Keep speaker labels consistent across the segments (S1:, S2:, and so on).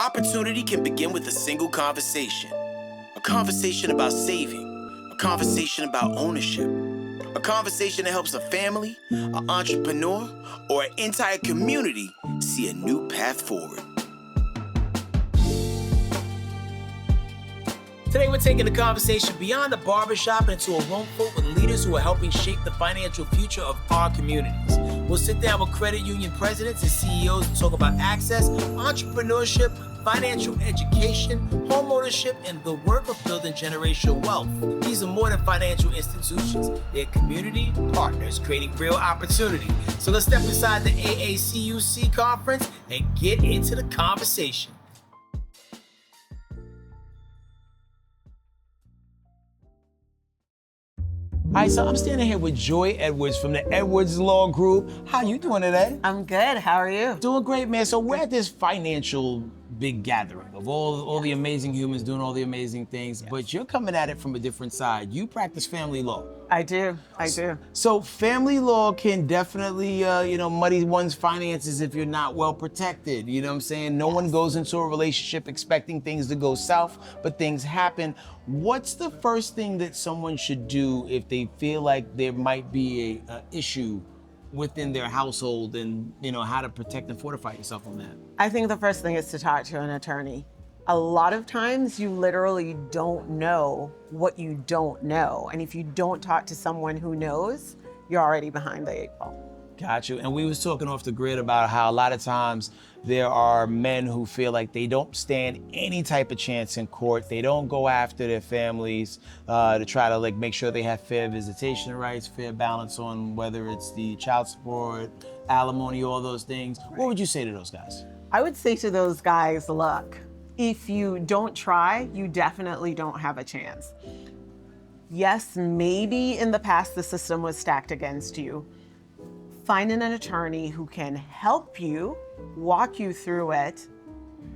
S1: Opportunity can begin with a single conversation. A conversation about saving, a conversation about ownership, a conversation that helps a family, an entrepreneur, or an entire community see a new path forward. Today we're taking the conversation beyond the barbershop and into a room full with leaders who are helping shape the financial future of our communities. We'll sit down with credit union presidents and CEOs to talk about access, entrepreneurship, financial education, homeownership, and the work of building generational wealth. These are more than financial institutions. They're community partners creating real opportunity. So let's step inside the AACUC conference and get into the conversation. All right, so I'm standing here with Joy Edwards from the Edwards Law Group. How you doing today?
S2: I'm good. How are you?
S1: Doing great, man. So we're at this financial big gathering of all the amazing humans doing all the amazing things, but you're coming at it from a different side. You practice family law.
S2: I do.
S1: So family law can definitely, muddy one's finances if you're not well protected. You know what I'm saying? No one goes into a relationship expecting things to go south, but things happen. What's the first thing that someone should do if they feel like there might be a issue within their household, and how to protect and fortify yourself on that?
S2: I think the first thing is to talk to an attorney. A lot of times you literally don't know what you don't know. And if you don't talk to someone who knows, you're already behind the 8 ball.
S1: Got you. And we was talking off the grid about how a lot of times there are men who feel like they don't stand any type of chance in court. They don't go after their families to try to make sure they have fair visitation rights, fair balance on whether it's the child support, alimony, all those things. Right. What would you say to those guys?
S2: I would say to those guys, look, if you don't try, you definitely don't have a chance. Yes, maybe in the past the system was stacked against you. Finding an attorney who can help you, walk you through it,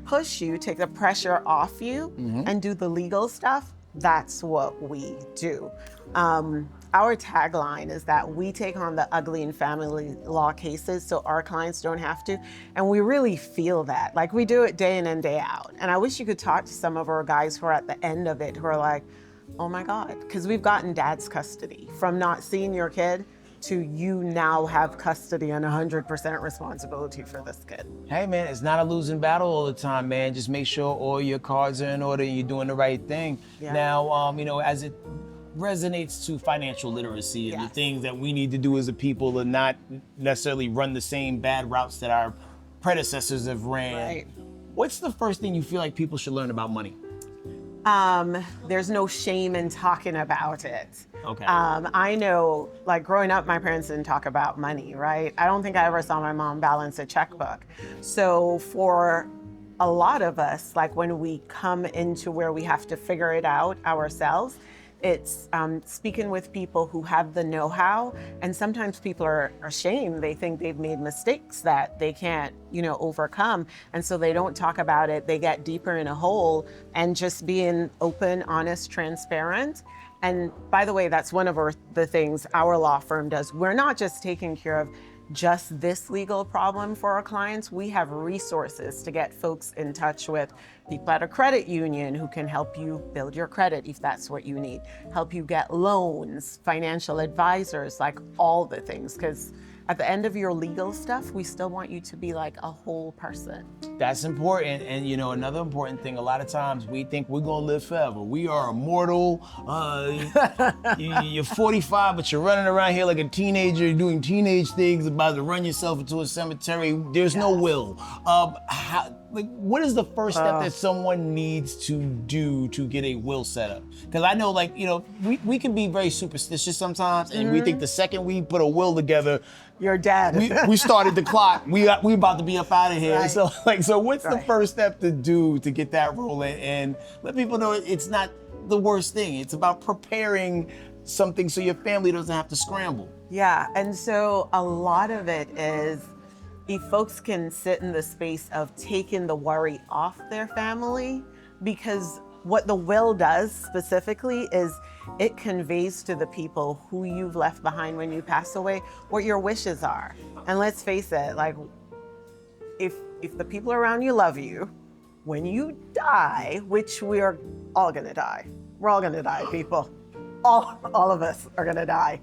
S2: push you, take the pressure off you, and do the legal stuff, that's what we do. Our tagline is that we take on the ugly in family law cases so our clients don't have to, and we really feel that. We do it day in and day out. And I wish you could talk to some of our guys who are at the end of it, who are like, oh my God, because we've gotten dad's custody from not seeing your kid to you now have custody and 100% responsibility for this kid.
S1: Hey man, it's not a losing battle all the time, man. Just make sure all your cards are in order and you're doing the right thing. Yeah. Now, as it resonates to financial literacy and the things that we need to do as a people and not necessarily run the same bad routes that our predecessors have ran.
S2: Right.
S1: What's the first thing you feel like people should learn about money?
S2: There's no shame in talking about it.
S1: Okay.
S2: I know, growing up, my parents didn't talk about money, right? I don't think I ever saw my mom balance a checkbook. So for a lot of us, when we come into where we have to figure it out ourselves, it's speaking with people who have the know-how, and sometimes people are ashamed. They think they've made mistakes that they can't, overcome, and so they don't talk about it. They get deeper in a hole, and just being open, honest, transparent. And by the way, that's one of the things our law firm does. We're not just taking care of just this legal problem for our clients. We have resources to get folks in touch with people at a credit union who can help you build your credit if that's what you need, help you get loans, financial advisors, all the things. Because at the end of your legal stuff, we still want you to be a whole person.
S1: That's important. And another important thing, a lot of times we think we're gonna live forever. We are immortal. You're 45, but you're running around here like a teenager, doing teenage things, about to run yourself into a cemetery. There's no will. What is the first step that someone needs to do to get a will set up? Because I know, we can be very superstitious sometimes, and we think the second we put a will together,
S2: you're dead.
S1: We started the clock. We about to be up out of here. Right. So what's the first step to do to get that rolling and let people know it's not the worst thing? It's about preparing something so your family doesn't have to scramble.
S2: Yeah, and so a lot of it is, if folks can sit in the space of taking the worry off their family, because what the will does specifically is it conveys to the people who you've left behind when you pass away what your wishes are. And let's face it, if the people around you love you, when you die, which we are all gonna die. We're all gonna die, people. All of us are gonna die.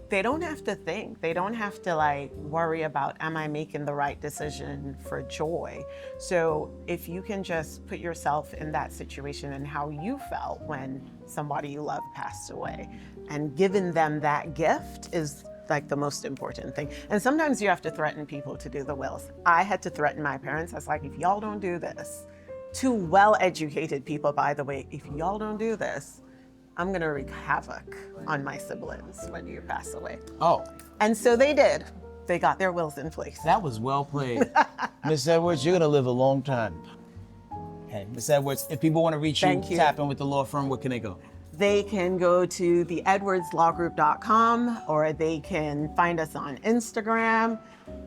S2: They don't have to think. They don't have to like worry about, am I making the right decision for joy? So if you can just put yourself in that situation and how you felt when somebody you love passed away, and giving them that gift is like the most important thing. And sometimes you have to threaten people to do the wills. I had to threaten my parents. I was like, if y'all don't do this, two well-educated people, by the way, if y'all don't do this, I'm gonna wreak havoc on my siblings when you pass away.
S1: Oh,
S2: And so they did. They got their wills in place.
S1: that was well played.
S3: Miss Edwards, you're gonna live a long time.
S1: Hey, Ms. Edwards, if people want to reach you,
S2: Thank you.
S1: tap in with the law firm, where can they go?
S2: They can go to theedwardslawgroup.com, or they can find us on Instagram.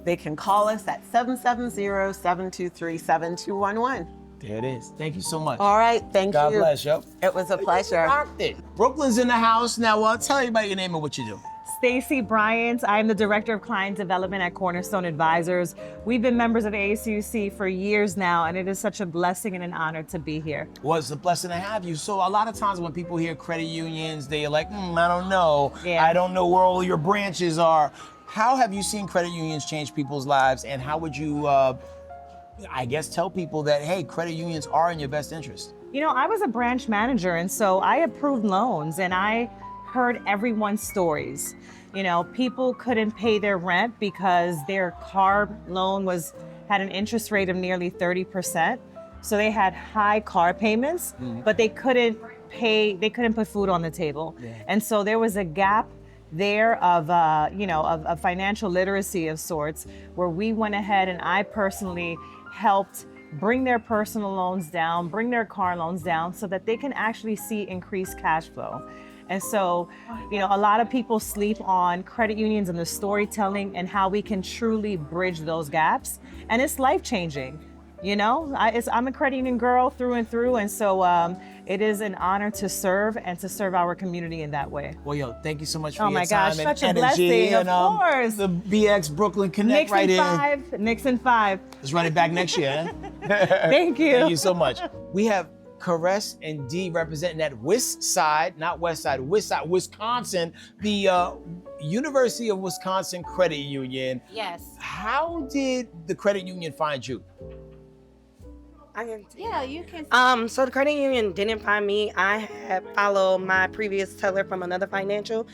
S2: They can call us at 770-723-7211.
S1: There it is. Thank you so much.
S2: All right, thank
S3: God
S2: you.
S3: bless, yo.
S2: It was a pleasure.
S1: Rocked it. Brooklyn's in the house. Now, tell everybody your name and what you do.
S4: Stacy Bryant. I'm the Director of Client Development at Cornerstone Advisors. We've been members of AACUC for years now, and it is such a blessing and an honor to be here.
S1: Well, it's a blessing to have you. So a lot of times when people hear credit unions, they're like, I don't know.
S4: Yeah.
S1: I don't know where all your branches are. How have you seen credit unions change people's lives? And how would you, I guess, tell people that, hey, credit unions are in your best interest?
S4: You know, I was a branch manager, and so I approved loans, and I heard everyone's stories. You know, people couldn't pay their rent because their car loan had an interest rate of nearly 30%. So they had high car payments, but they couldn't put food on the table.
S1: Yeah.
S4: And so there was a gap there of financial literacy of sorts, where we went ahead and I personally helped bring their personal loans down, bring their car loans down, so that they can actually see increased cash flow. And so, you know, a lot of people sleep on credit unions and the storytelling and how we can truly bridge those gaps. And it's life-changing. You know, I'm a credit union girl through and through. And so it is an honor to serve and to serve our community in that way.
S1: Well, yo, thank you so much for
S4: Oh
S1: your
S4: my
S1: time
S4: gosh,
S1: and
S4: such a
S1: energy.
S4: blessing, of
S1: And
S4: course.
S1: the BX Brooklyn Connect
S4: Nixon
S1: right in.
S4: 5, Nixon 5.
S1: Let's run it back next year.
S4: Thank you.
S1: Thank you so much. We have Caress and Dee representing that West Side, not West Side, West Side, Wisconsin, the University of Wisconsin Credit Union.
S5: Yes.
S1: How did the credit union find you?
S5: Yeah, you can.
S6: So the credit union didn't find me. I had followed my previous teller from another financial.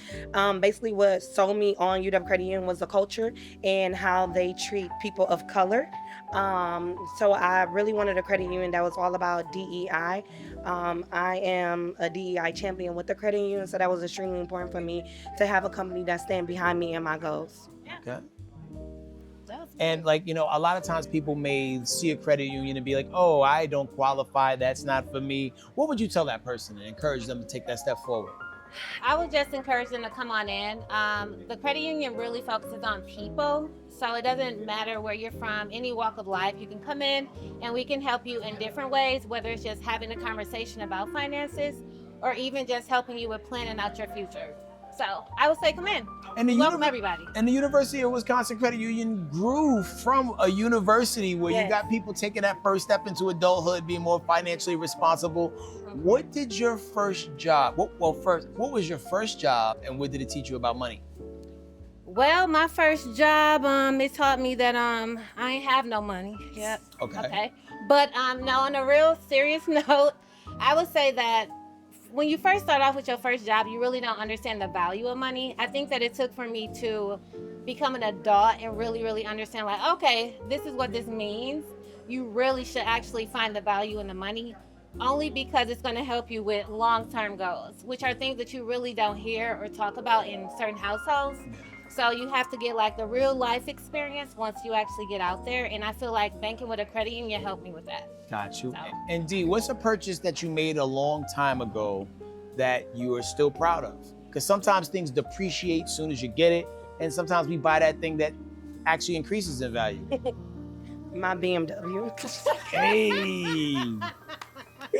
S6: Basically what sold me on UW Credit Union was the culture and how they treat people of color. So I really wanted a credit union that was all about DEI. I am a DEI champion with the credit union, so that was extremely important for me to have a company that stand behind me and my goals.
S1: Okay. And like, you know, a lot of times people may see a credit union and be like, oh, I don't qualify, that's not for me. What would you tell that person and encourage them to take that step forward?
S5: I would just encourage them to come on in. The credit union really focuses on people, so it doesn't matter where you're from, any walk of life. You can come in and we can help you in different ways, whether it's just having a conversation about finances or even just helping you with planning out your future. So I would say come in.
S1: And
S5: Welcome everybody.
S1: And the University of Wisconsin Credit Union grew from a university where you
S6: Yes.
S1: got people taking that first step into adulthood, being more financially responsible. What did your first job, what was your first job and what did it teach you about money?
S5: Well, my first job, it taught me that I ain't have no money. Yep.
S1: Okay.
S5: But no, on a real serious note, I would say that when you first start off with your first job, you really don't understand the value of money. I think that it took for me to become an adult and really, really understand, like, okay, this is what this means. You really should actually find the value in the money, only because it's going to help you with long-term goals, which are things that you really don't hear or talk about in certain households. So you have to get like the real life experience once you actually get out there. And I feel like banking with a credit union helped me with that.
S1: Got you.
S5: So.
S1: And Dee, what's a purchase that you made a long time ago that you are still proud of? Because sometimes things depreciate as soon as you get it, and sometimes we buy that thing that actually increases in value.
S6: My BMW.
S1: Hey.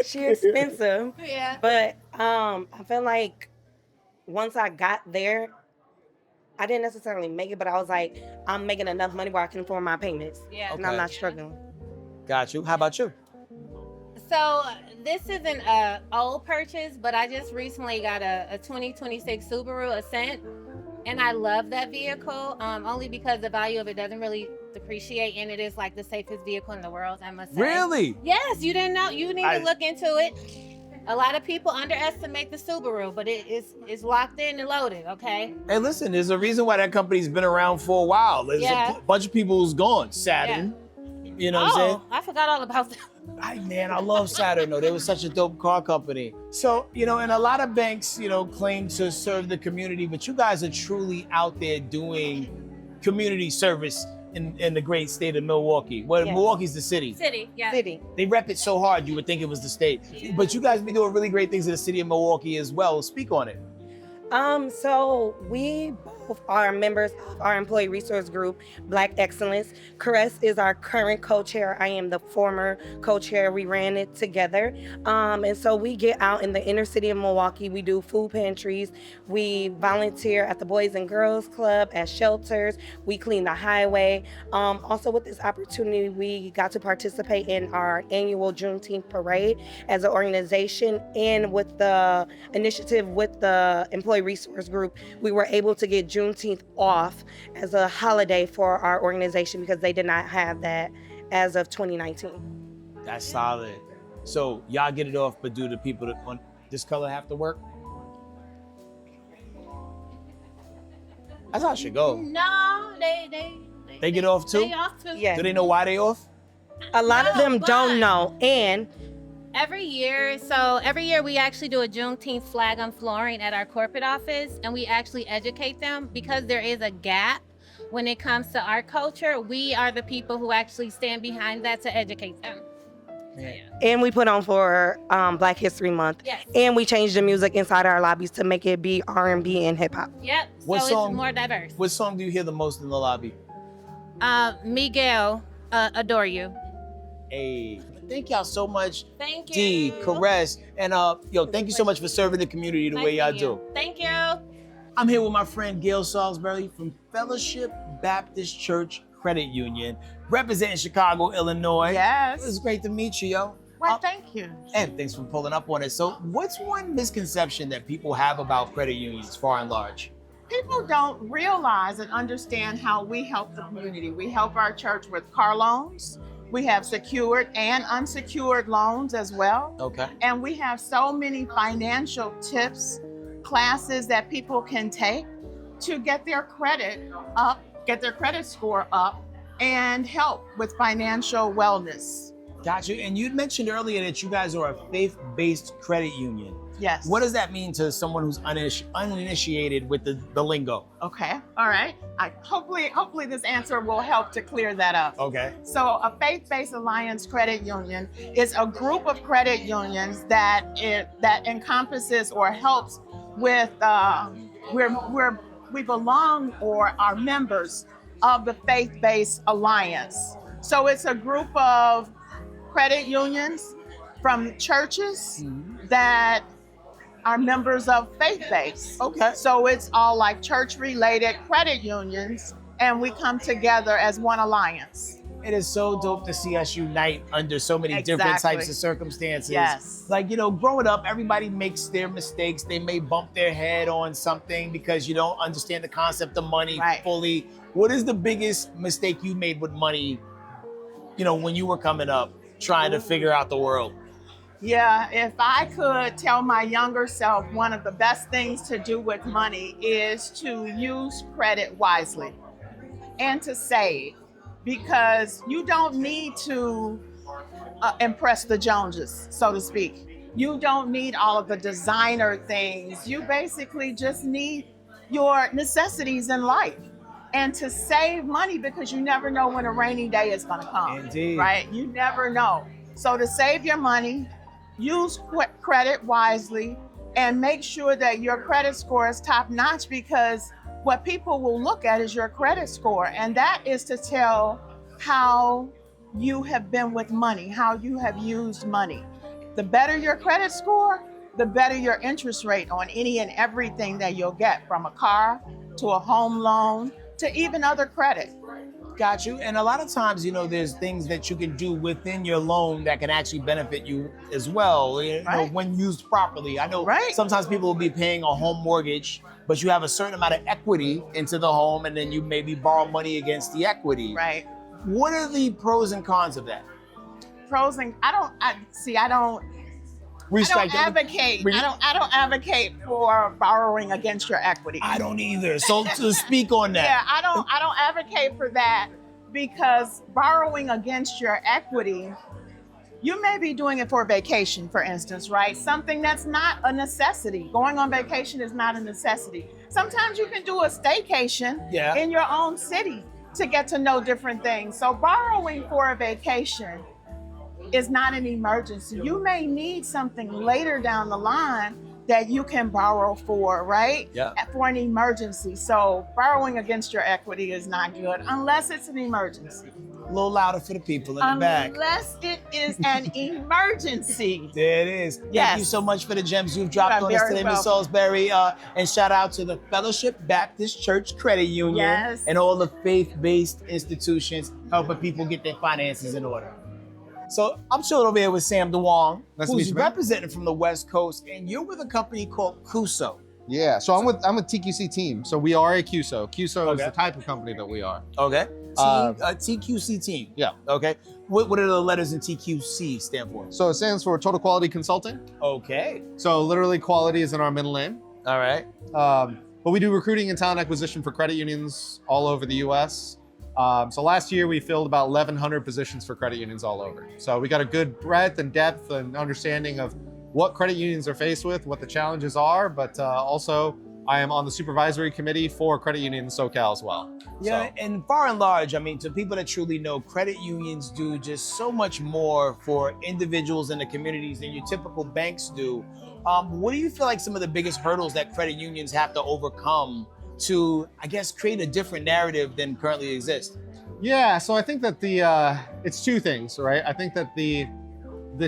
S6: She expensive.
S5: Yeah.
S6: But I feel like once I got there, I didn't necessarily make it, but I was like, I'm making enough money where I can afford my payments.
S5: Yeah.
S6: And I'm
S1: Okay.
S6: not struggling.
S1: Got you. How about you?
S5: So this isn't a old purchase, but I just recently got a 2026 Subaru Ascent, and I love that vehicle only because the value of it doesn't really depreciate, and it is like the safest vehicle in the world, I must say.
S1: Really?
S5: Yes, you didn't know. You need to look into it. A lot of people underestimate the Subaru, but it's locked in and loaded, okay?
S1: Hey, listen, there's a reason why that company's been around for a while. There's a bunch of people who's gone. Saturn. You know what I'm saying?
S5: I forgot all about that.
S1: Man, I love Saturn though. They were such a dope car company. So, and a lot of banks, claim to serve the community, but you guys are truly out there doing community service in the great state of Milwaukee. Well,
S5: Yes.
S1: Milwaukee's the city.
S6: City.
S1: They rep it so hard, you would think it was the state. But you guys be doing really great things in the city of Milwaukee as well. Speak on it.
S6: So we both are members of our employee resource group, Black Excellence. Caress is our current co-chair. I am the former co-chair. We ran it together. And so we get out in the inner city of Milwaukee. We do food pantries. We volunteer at the Boys and Girls Club, at shelters. We clean the highway. Also with this opportunity, we got to participate in our annual Juneteenth parade as an organization, and with the initiative with the employee resource group, we were able to get Juneteenth off as a holiday for our organization because they did not have that as of 2019.
S1: That's solid. So y'all get it off, but do the people that on this color have to work? That's how it should go.
S5: No,
S1: They get off too?
S5: They off too.
S6: Yes.
S1: Do they know why they off?
S6: A lot of them
S5: but-
S6: don't know. And
S5: Every year we actually do a Juneteenth flag unflooring at our corporate office, and we actually educate them because there is a gap when it comes to our culture. We are the people who actually stand behind that to educate them.
S6: and we put on for Black History Month.
S5: Yes.
S6: And we changed the music inside our lobbies to make it be R&B and hip hop.
S5: Yep.
S1: What
S5: so
S1: song-
S5: it's more diverse.
S1: What song do you hear the most in the lobby?
S5: Miguel, Adore You.
S1: Hey, thank y'all so much,
S5: Thank you.
S1: D, Caress, and thank you so much for serving the community the
S5: Nice
S1: way y'all
S5: meeting
S1: do.
S5: you. Thank you.
S1: I'm here with my friend Gail Salisbury from Fellowship Baptist Church Credit Union, representing Chicago, Illinois.
S2: Yes.
S1: It was great to meet you, yo.
S2: Well, thank you.
S1: And thanks for pulling up on it. So what's one misconception that people have about credit unions, far and large?
S2: People don't realize and understand how we help the community. We help our church with car loans. We have secured and unsecured loans as well.
S1: Okay.
S2: And we have so many financial tips, classes that people can take to get their credit up, get their credit score up, and help with financial wellness.
S1: Got you. And you mentioned earlier that you guys are a faith-based credit union.
S2: Yes.
S1: What does that mean to someone who's uninitiated with the lingo?
S2: Okay. All right. Hopefully this answer will help to clear that up.
S1: Okay.
S2: So a faith-based alliance credit union is a group of credit unions that encompasses or helps with we belong or are members of the faith-based alliance. So it's a group of credit unions from churches that are members of faith-based.
S1: Okay.
S2: So it's all like church-related credit unions, and we come together as one alliance.
S1: It is so dope to see us unite under so many different
S2: Exactly.
S1: types of circumstances.
S2: Yes.
S1: Like, growing up, everybody makes their mistakes. They may bump their head on something because you don't understand the concept of money
S2: Right.
S1: fully. What is the biggest mistake you made with money, when you were coming up, trying to figure out the world?
S2: Yeah, if I could tell my younger self, one of the best things to do with money is to use credit wisely and to save, because you don't need to impress the Joneses, so to speak. You don't need all of the designer things. You basically just need your necessities in life, and to save money, because you never know when a rainy day is going to come.
S1: Indeed.
S2: Right? You never know. So to save your money, use credit wisely, and make sure that your credit score is top notch, because what people will look at is your credit score. And that is to tell how you have been with money, how you have used money. The better your credit score, the better your interest rate on any and everything that you'll get, from a car to a home loan to even other credit.
S1: Got you. And a lot of times, there's things that you can do within your loan that can actually benefit you as well,
S2: Right.
S1: when used properly. I know
S2: Right.
S1: sometimes people will be paying a home mortgage, but you have a certain amount of equity into the home, and then you maybe borrow money against the equity.
S2: Right.
S1: What are the pros and cons of that?
S2: Pros and I don't advocate. I don't advocate for borrowing against your equity.
S1: I don't either. So to speak on that.
S2: Yeah, I don't advocate for that, because borrowing against your equity, you may be doing it for vacation, for instance, right? Something that's not a necessity. Going on vacation is not a necessity. Sometimes you can do a staycation
S1: Yeah.
S2: in your own city to get to know different things. So borrowing for a vacation is not an emergency. You may need something later down the line that you can borrow for, right?
S1: Yeah.
S2: For an emergency. So borrowing against your equity is not good unless it's an emergency.
S1: A little louder for the people in the back.
S2: Unless it is an emergency.
S1: There it is. Thank
S2: Yes.
S1: you so much for the gems you've dropped
S2: You're
S1: on us
S2: very
S1: today, Ms.
S2: welcome.
S1: Salisbury. And shout out to the Fellowship Baptist Church Credit Union
S2: Yes.
S1: and all the faith-based institutions helping people get their finances in order. So I'm chilling over here with Sam DeWong,
S7: Nice to meet
S1: who's
S7: you, man.
S1: representing from the West Coast, and you're with a company called CUSO.
S7: Yeah, so I'm with TQC team. So we are a CUSO. CUSO is
S1: Okay.
S7: the type of company that we are.
S1: Okay.
S7: Uh,
S1: TQC team.
S7: Yeah.
S1: Okay. What do the letters in TQC stand for?
S7: So it stands for Total Quality Consulting.
S1: Okay.
S7: So literally quality is in our middle name.
S1: All right.
S7: But we do recruiting and talent acquisition for credit unions all over the US. So last year we filled about 1,100 positions for credit unions all over. So we got a good breadth and depth and understanding of what credit unions are faced with, what the challenges are, but also I am on the supervisory committee for credit union SoCal as well.
S1: Yeah,
S7: So-
S1: and far and large, I mean, to people that truly know, credit unions do just so much more for individuals in the communities than your typical banks do. What do you feel like some of the biggest hurdles that credit unions have to overcome to, I guess, create a different narrative than currently exists?
S7: Yeah, so I think that it's two things, right? I think that the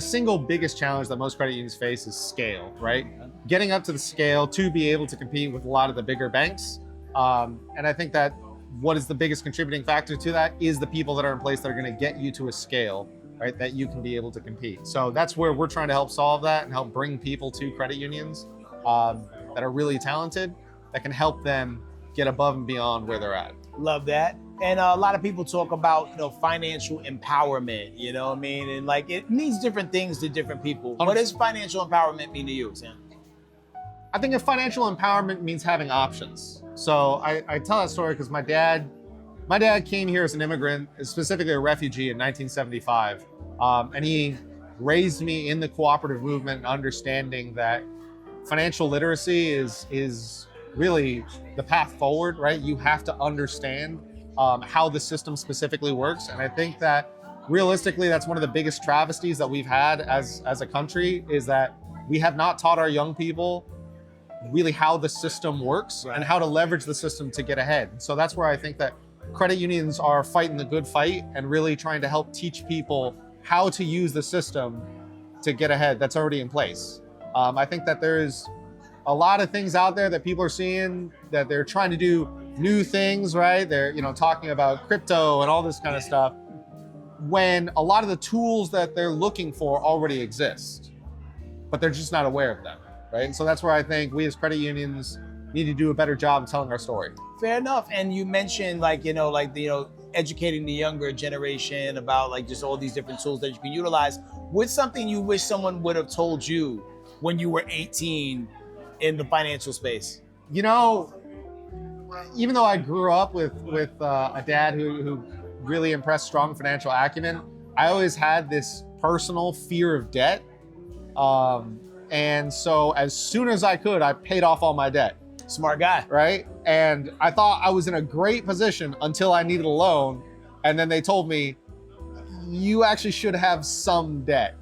S7: single biggest challenge that most credit unions face is scale, right? Getting up to the scale to be able to compete with a lot of the bigger banks. And I think that what is the biggest contributing factor to that is the people that are in place that are going to get you to a scale, right? That you can be able to compete. So that's where we're trying to help solve that and help bring people to credit unions that are really talented, that can help them get above and beyond where they're at.
S1: Love that. And a lot of people talk about, financial empowerment, what I mean? And like, it means different things to different people. What does financial empowerment mean to you, Sam?
S7: I think if financial empowerment means having options. So I tell that story because my dad came here as an immigrant, specifically a refugee in 1975. And he raised me in the cooperative movement and understanding that financial literacy is really the path forward, right? You have to understand how the system specifically works. And I think that realistically, that's one of the biggest travesties that we've had as a country, is that we have not taught our young people really how the system works and how to leverage the system to get ahead. So that's where I think that credit unions are fighting the good fight and really trying to help teach people how to use the system to get ahead that's already in place. I think that there's a lot of things out there that people are seeing that they're trying to do new things, right? They're, talking about crypto and all this kind of stuff, when a lot of the tools that they're looking for already exist, but they're just not aware of them, right? And so that's where I think we as credit unions need to do a better job of telling our story.
S1: Fair enough. And you mentioned educating the younger generation about just all these different tools that you can utilize. What's something you wish someone would have told you when you were 18 in the financial space?
S7: Even though I grew up with a dad who really impressed strong financial acumen, I always had this personal fear of debt. And so as soon as I could, I paid off all my debt.
S1: Smart guy.
S7: Right? And I thought I was in a great position until I needed a loan. And then they told me, you actually should have some debt.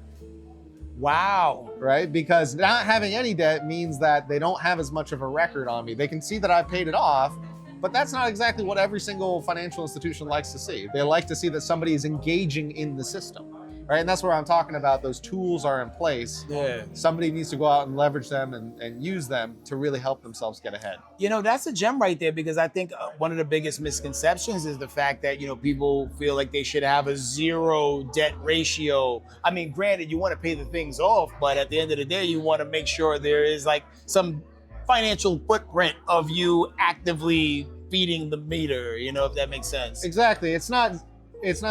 S1: Wow.
S7: Right? Because not having any debt means that they don't have as much of a record on me. They can see that I paid it off, but that's not exactly what every single financial institution likes to see. They like to see that somebody is engaging in the system. right? And that's where I'm talking about. Those tools are in place.
S1: Yeah.
S7: Somebody needs to go out and leverage them and use them to really help themselves get ahead.
S1: You know, that's a gem right there, because I think one of the biggest misconceptions is the fact that, you know, people feel like they should have a zero debt ratio. I mean, granted, you want to pay the things off, but at the end of the day, you want to make sure there is like some financial footprint of you actively feeding the meter, you know, if that makes sense.
S7: Exactly. It's not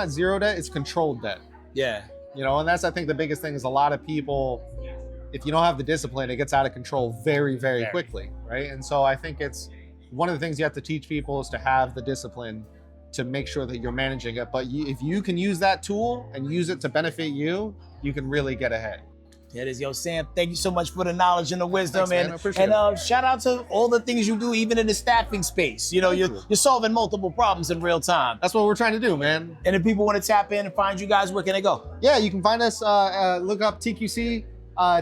S7: zero debt, it's controlled debt.
S1: Yeah.
S7: You know, and that's, I think, the biggest thing is a lot of people, if you don't have the discipline, it gets out of control very, very quickly, right? And so I think it's one of the things you have to teach people is to have the discipline to make sure that you're managing it. But if you can use that tool and use it to benefit you, you can really get ahead.
S1: That is, yo, Sam, thank you so much for the knowledge and the wisdom.
S7: Thanks, man. I appreciate
S1: and shout out to all the things you do, even in the staffing space. You know, you're solving multiple problems in real time.
S7: That's what we're trying to do, man.
S1: And if people want to tap in and find you guys, where can they go?
S7: Yeah, you can find us, look up TQC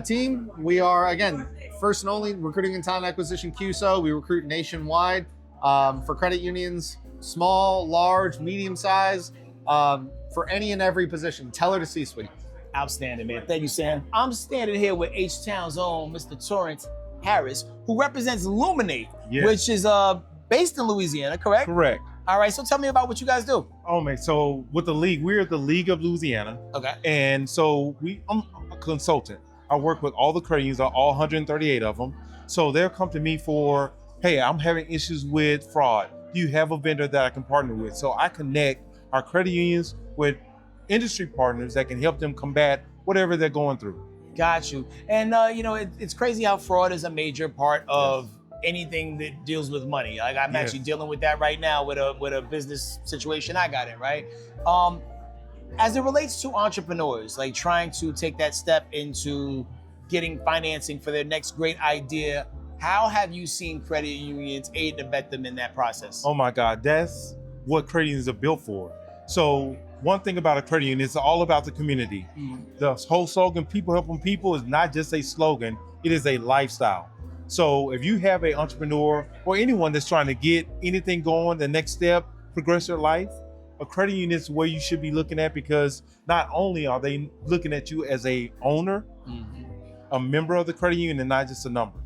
S7: team. We are, again, first and only recruiting and talent acquisition QSO. We recruit nationwide for credit unions, small, large, medium size, for any and every position, teller to C-suite.
S1: Outstanding, man. Thank you, Sam. I'm standing here with H-Town's own Mr. Torrance Harris, who represents Illuminate, which is based in Louisiana, correct?
S8: Correct.
S1: All right, so tell me about what you guys do.
S8: Oh man, so with the league, we're the League of Louisiana.
S1: Okay.
S8: And so I'm a consultant. I work with all the credit unions, all 138 of them. So they'll come to me for, hey, I'm having issues with fraud. Do you have a vendor that I can partner with? So I connect our credit unions with industry partners that can help them combat whatever they're going through.
S1: Got you. And you know, it's crazy how fraud is a major part of anything that deals with money. Like I'm actually dealing with that right now with a business situation I got in, right? As it relates to entrepreneurs, like trying to take that step into getting financing for their next great idea, how have you seen credit unions aid and abet them in that process?
S8: Oh my God, that's what credit unions are built for. So one thing about a credit union, it's all about the community. The whole slogan, people helping people, is not just a slogan, it is a lifestyle. So if you have an entrepreneur or anyone that's trying to get anything going, the next step, progress their life, a credit union is where you should be looking at, because not only are they looking at you as a owner, a member of the credit union, and not just a number.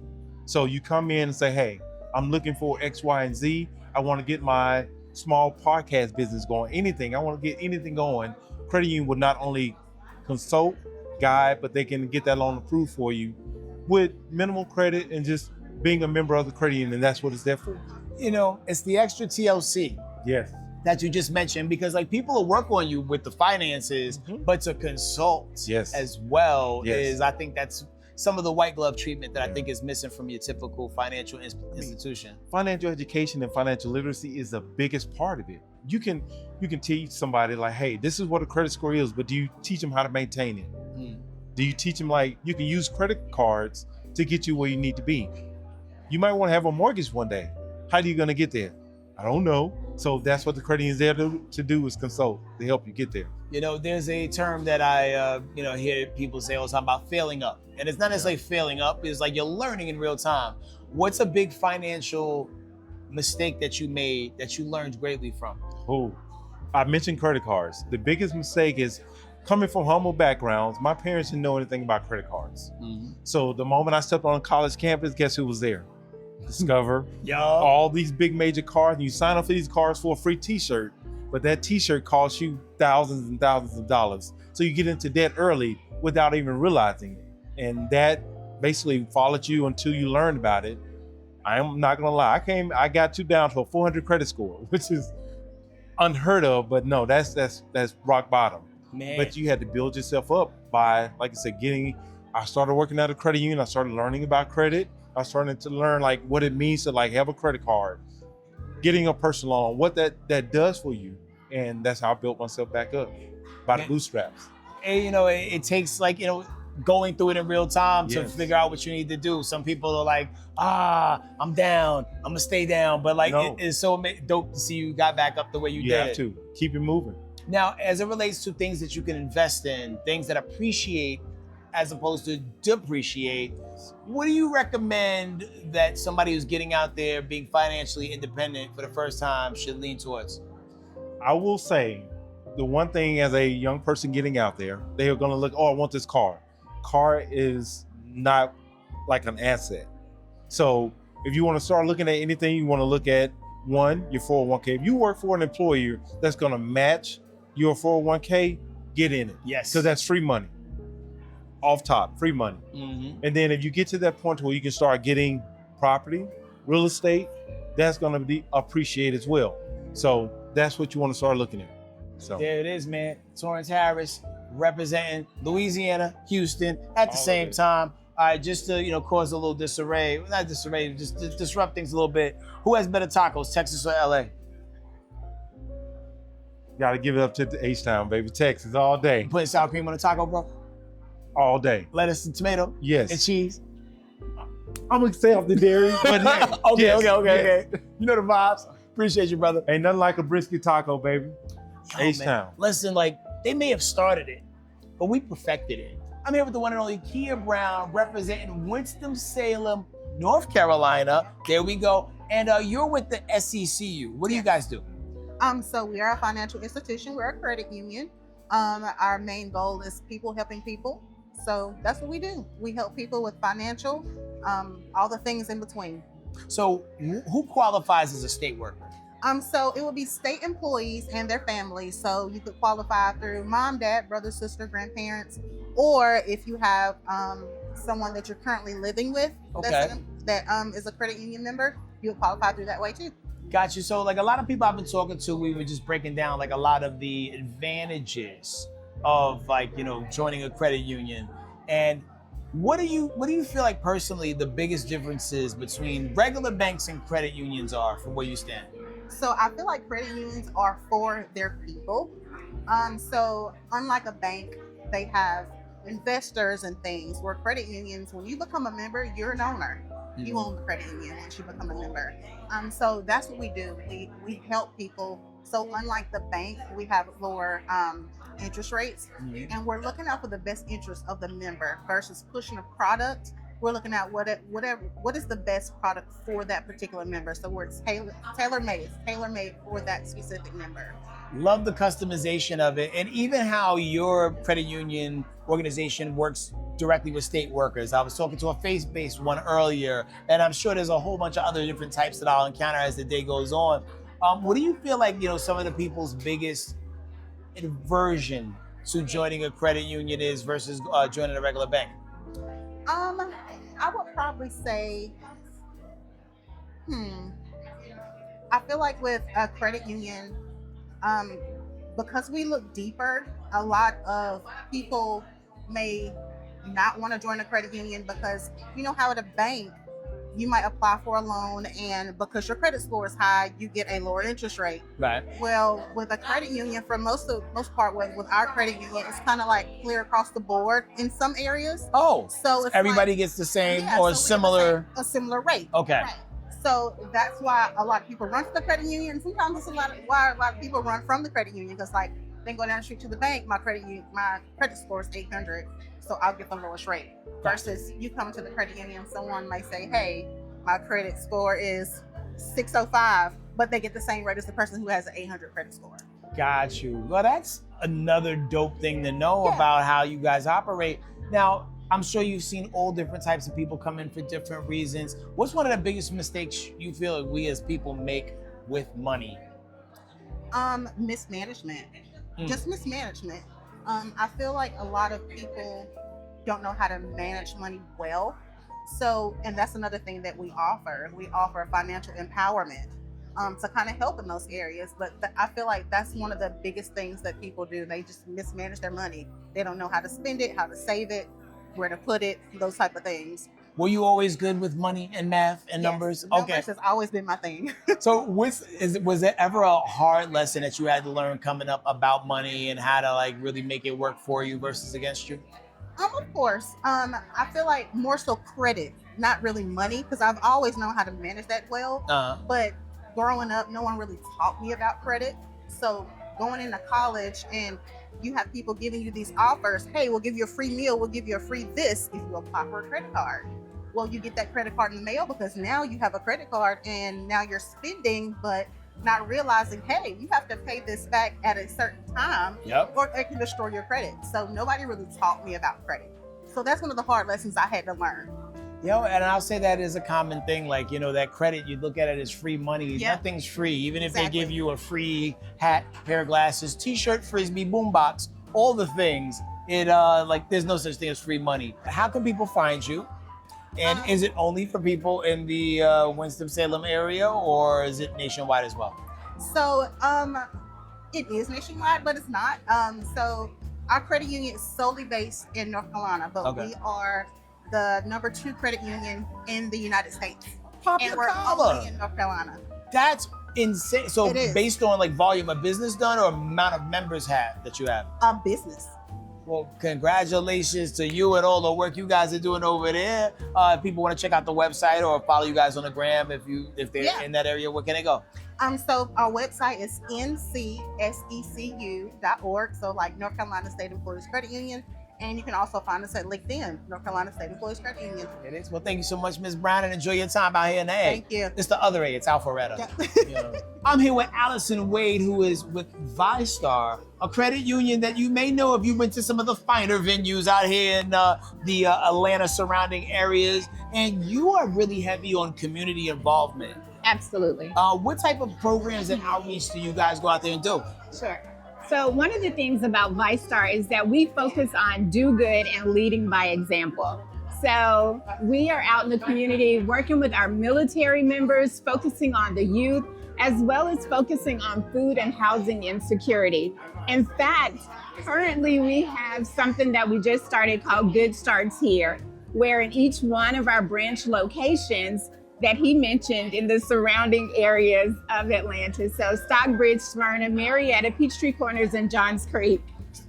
S8: So you come in and say, hey, I'm looking for X, Y, and Z. I want to get my small podcast business going, anything. I want to get anything going. Credit union will not only consult, guide, but they can get that loan approved for you with minimal credit and just being a member of the credit union, and that's what it's there for.
S1: You know, it's the extra TLC.
S8: Yes.
S1: That you just mentioned, because like people will work on you with the finances, but to consult as well is, I think that's some of the white glove treatment that I think is missing from your typical financial institution.
S8: Financial education and financial literacy is the biggest part of it. You can teach somebody like, hey, this is what a credit score is, but do you teach them how to maintain it? Do you teach them like you can use credit cards to get you where you need to be? You might want to have a mortgage one day. How are you going to get there? I don't know. So that's what the credit union is there to do, is consult, to help you get there.
S1: You know, there's a term that I hear people say all the time about failing up. And it's not necessarily failing up, it's like you're learning in real time. What's a big financial mistake that you made that you learned greatly from?
S8: Oh, I mentioned credit cards. The biggest mistake is coming from humble backgrounds. My parents didn't know anything about credit cards. So the moment I stepped on a college campus, guess who was there? Discover all these big major cards, and you sign up for these cards for a free t-shirt, but that t-shirt costs you thousands and thousands of dollars. So you get into debt early without even realizing it. And that basically followed you until you learned about it. I'm not gonna lie, I got you down to a 400 credit score, which is unheard of, but no, that's rock bottom.
S1: Man.
S8: But you had to build yourself up by, like I said, I started working at a credit union, I started learning about credit. I started to learn like what it means to like have a credit card, getting a personal loan, what that does for you. And that's how I built myself back up, by the bootstraps.
S1: And you know, it takes like, you know, going through it in real time to figure out what you need to do. Some people are like, I'm down, I'm gonna stay down. But like, it's so dope to see you got back up the way you did.
S8: You have to keep it moving.
S1: Now, as it relates to things that you can invest in, things that appreciate as opposed to depreciate, what do you recommend that somebody who's getting out there being financially independent for the first time should lean towards?
S8: I will say, the one thing as a young person getting out there, they are going to look, oh, I want this car. Car is not like an asset. So if you want to start looking at anything, you want to look at one, your 401k. If you work for an employer that's going to match your 401k, get in it.
S1: Yes.
S8: Because that's free money. Off top, free money.
S1: Mm-hmm.
S8: And then if you get to that point where you can start getting property, real estate, that's going to be appreciated as well. So that's what you want to start looking at. So
S1: There it is, man. Torrance Harris representing Louisiana, Houston at the same time. All right, just to cause a little disarray, not disarray, just to disrupt things a little bit. Who has better tacos, Texas or LA?
S8: got to give it up to the H-Town, baby. Texas all day,
S1: Putting sour cream on a taco, bro?
S8: all day.
S1: Lettuce and tomato
S8: Yes.
S1: and cheese.
S8: I'm gonna stay off the dairy, but hey,
S1: Okay,
S8: yes,
S1: okay.
S8: yes.
S1: You know the vibes. Appreciate you, brother.
S8: Ain't nothing like a brisket taco, baby.
S1: Yo, man,
S8: H-Town.
S1: listen, like they may have started it, but we perfected it. I'm here with the one and only Kia Brown representing Winston-Salem, North Carolina. There we go. And you're with the SECU. What do you guys do?
S9: So we are a financial institution. We're a credit union. Our main goal is people helping people. So that's what we do. We help people with financial, all the things in between.
S1: So who qualifies as a state worker?
S9: So it will be state employees and their families. So you could qualify through mom, dad, brother, sister, grandparents, or if you have someone that you're currently living with that is a credit union member, you would qualify through that way too.
S1: Got you. So like a lot of people I've been talking to, we were just breaking down like a lot of the advantages of joining a credit union. And what do you feel like personally the biggest differences between regular banks and credit unions are from where you stand?
S9: So I feel like credit unions are for their people. So unlike a bank, they have investors and things, where credit unions, when you become a member, you're an owner. You own the credit union once you become a member. So that's what we do. We help people. So unlike the bank, we have lower interest rates, and we're looking out for the best interest of the member versus pushing a product. We're looking at what is the best product for that particular member. So we're tailor-made for that specific member.
S1: Love the customization of it, and even how your credit union organization works directly with state workers. I was talking to a faith-based one earlier, and I'm sure there's a whole bunch of other different types that I'll encounter as the day goes on. What do you feel like some of the people's biggest aversion to joining a credit union is versus joining a regular bank?
S9: I would probably say, I feel like with a credit union, because we look deeper, a lot of people may not want to join a credit union because you know how at a bank, you might apply for a loan, and because your credit score is high, you get a lower interest rate.
S1: Right.
S9: Well, with a credit union, for most part, with our credit union, it's kind of like clear across the board in some areas.
S1: Oh,
S9: so it's
S1: everybody
S9: like,
S1: gets the same
S9: yeah,
S1: or
S9: so
S1: similar.
S9: a similar rate.
S1: Okay.
S9: Right. So that's why a lot of people run for the credit union. Sometimes it's why a lot of people run from the credit union, because like they go down the street to the bank, my credit score is 800, so I'll get the lowest rate. Versus you come to the credit union, someone might say, hey, my credit score is 605, but they get the same rate as the person who has an 800 credit score.
S1: Got you. Well, that's another dope thing to know about how you guys operate. Now, I'm sure you've seen all different types of people come in for different reasons. What's one of the biggest mistakes you feel like we as people make with money?
S9: Mismanagement. Just mismanagement. I feel like a lot of people don't know how to manage money well. So, and that's another thing that we offer. We offer financial empowerment to kind of help in those areas. But I feel like that's one of the biggest things that people do. They just mismanage their money. They don't know how to spend it, how to save it, where to put it, those type of things.
S1: Were you always good with money and math and numbers?
S9: Numbers has always been my thing.
S1: So was there ever a hard lesson that you had to learn coming up about money and how to like really make it work for you versus against you?
S9: Of course. I feel like more so credit, not really money, because I've always known how to manage that well. But growing up, no one really taught me about credit. So going into college and you have people giving you these offers, hey, we'll give you a free meal, we'll give you a free this if you apply for a credit card. Well, you get that credit card in the mail because now you have a credit card and now you're spending, but not realizing, hey, you have to pay this back at a certain time,
S3: Yep.
S9: or it can destroy your credit. So nobody really taught me about credit. So that's one of the hard lessons I had to learn.
S3: And I'll say that is a common thing. Like, that credit, you look at it as free money.
S9: Yeah.
S3: Nothing's free. Even if they
S9: Exactly.
S3: give you a free hat, pair of glasses, t-shirt, frisbee, boombox, all the things, there's no such thing as free money. How can people find you? And is it only for people in the Winston-Salem area, or is it nationwide as well?
S9: So it is nationwide, but it's not. So our credit union is solely based in North Carolina, but
S3: Okay.
S9: we are the #2 credit union in the United States.
S3: Pop
S9: And
S3: your
S9: we're
S3: collar.
S9: only in North Carolina.
S3: That's insane. So
S9: It is.
S3: based on volume of business done or amount of members that you have?
S9: Business.
S3: Well, congratulations to you and all the work you guys are doing over there. If people want to check out the website or follow you guys on the gram, if they're
S9: Yeah.
S3: in that area, where can they go?
S9: So our website is ncsecu.org. So like North Carolina State Employees Credit Union. And you can also find us at LinkedIn, North Carolina State Employees Credit Union.
S3: It is. Well, thank you so much, Ms. Brown, and enjoy your time out here in the A.
S9: Thank you.
S3: It's the other A. It's Alpharetta.
S9: Yeah.
S3: I'm here with Allison Wade, who is with ViStar, a credit union that you may know if you went to some of the finer venues out here in the Atlanta surrounding areas. And you are really heavy on community involvement.
S10: Absolutely.
S3: What type of programs and outreach do you guys go out there and do?
S10: Sure. So one of the things about ViStar is that we focus on do good and leading by example. So we are out in the community working with our military members, focusing on the youth, as well as focusing on food and housing insecurity. In fact, currently we have something that we just started called Good Starts Here, where in each one of our branch locations that he mentioned in the surrounding areas of Atlanta. So Stockbridge, Smyrna, Marietta, Peachtree Corners, and Johns Creek.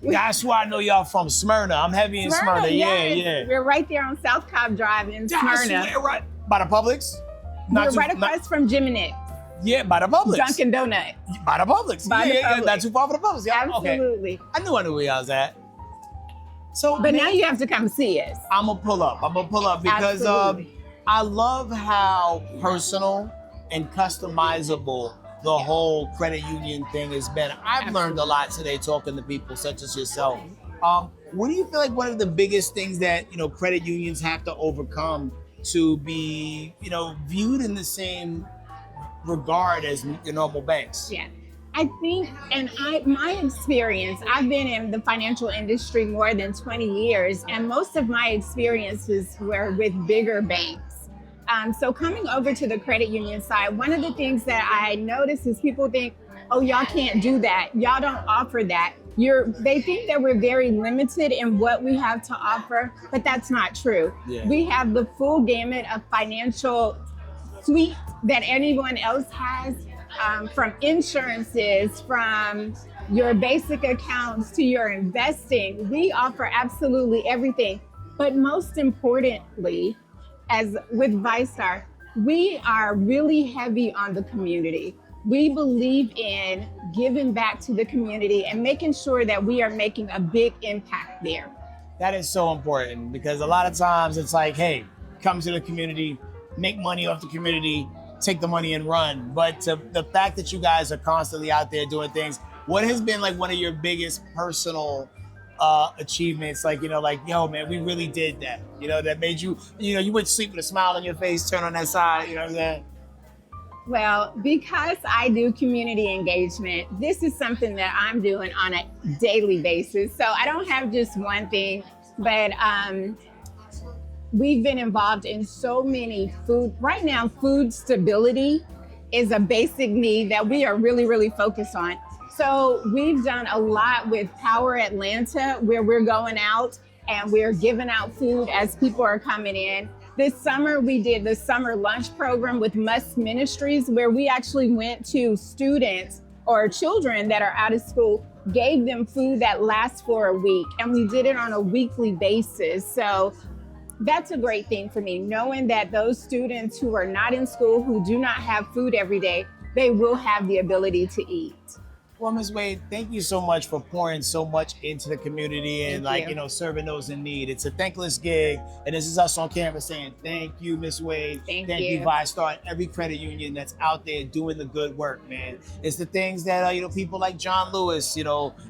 S3: That's why I know y'all from Smyrna. I'm heavy in Smyrna.
S10: yes.
S3: Yeah.
S10: We're right there on South Cobb Drive in
S3: That's
S10: Smyrna.
S3: where, right by the Publix.
S10: We're right across from Jim and Nick's,
S3: Yeah, by the Publix.
S10: Dunkin' Donuts.
S3: By the Publix.
S10: By the
S3: Yeah,
S10: Publix.
S3: not too far from the Publix. Yeah, okay.
S10: Absolutely.
S3: I knew where y'all was at. So,
S10: But now you have to come see us.
S3: I'm gonna pull up because
S10: Absolutely.
S3: I love how personal and customizable the whole credit union thing has been. I've learned a lot today talking to people such as yourself. What do you feel like one of the biggest things that credit unions have to overcome to be viewed in the same regard as your normal banks?
S10: Yeah. I think, my experience, I've been in the financial industry more than 20 years, and most of my experiences were with bigger banks. So coming over to the credit union side, one of the things that I notice is people think, oh, y'all can't do that. Y'all don't offer that. They think that we're very limited in what we have to offer, but that's not true.
S3: Yeah.
S10: We have the full gamut of financial suite that anyone else has, from insurances, from your basic accounts to your investing. We offer absolutely everything. But most importantly, as with ViStar, we are really heavy on the community. We believe in giving back to the community and making sure that we are making a big impact there.
S3: That is so important because a lot of times it's like, hey, come to the community, make money off the community, take the money and run. But the fact that you guys are constantly out there doing things, what has been like one of your biggest personal achievements? Yo, man, we really did that. That made you, you went to sleep with a smile on your face, turn on that side, you know what I'm saying?
S10: Well, because I do community engagement, this is something that I'm doing on a daily basis. So I don't have just one thing, but we've been involved in so many right now, food stability is a basic need that we are really, really focused on. So we've done a lot with Power Atlanta, where we're going out and we're giving out food as people are coming in. This summer, we did the summer lunch program with Musk Ministries, where we actually went to students or children that are out of school, gave them food that lasts for a week. And we did it on a weekly basis. So that's a great thing for me, knowing that those students who are not in school, who do not have food every day, they will have the ability to eat.
S3: Well, Ms. Wade, thank you so much for pouring so much into the community and
S10: Thank you.
S3: serving those in need. It's a thankless gig, and this is us on camera saying thank you, Ms. Wade.
S10: Thank
S3: you,
S10: you.
S3: ViStar, and every credit union that's out there doing the good work, man. It's the things that people like John Lewis,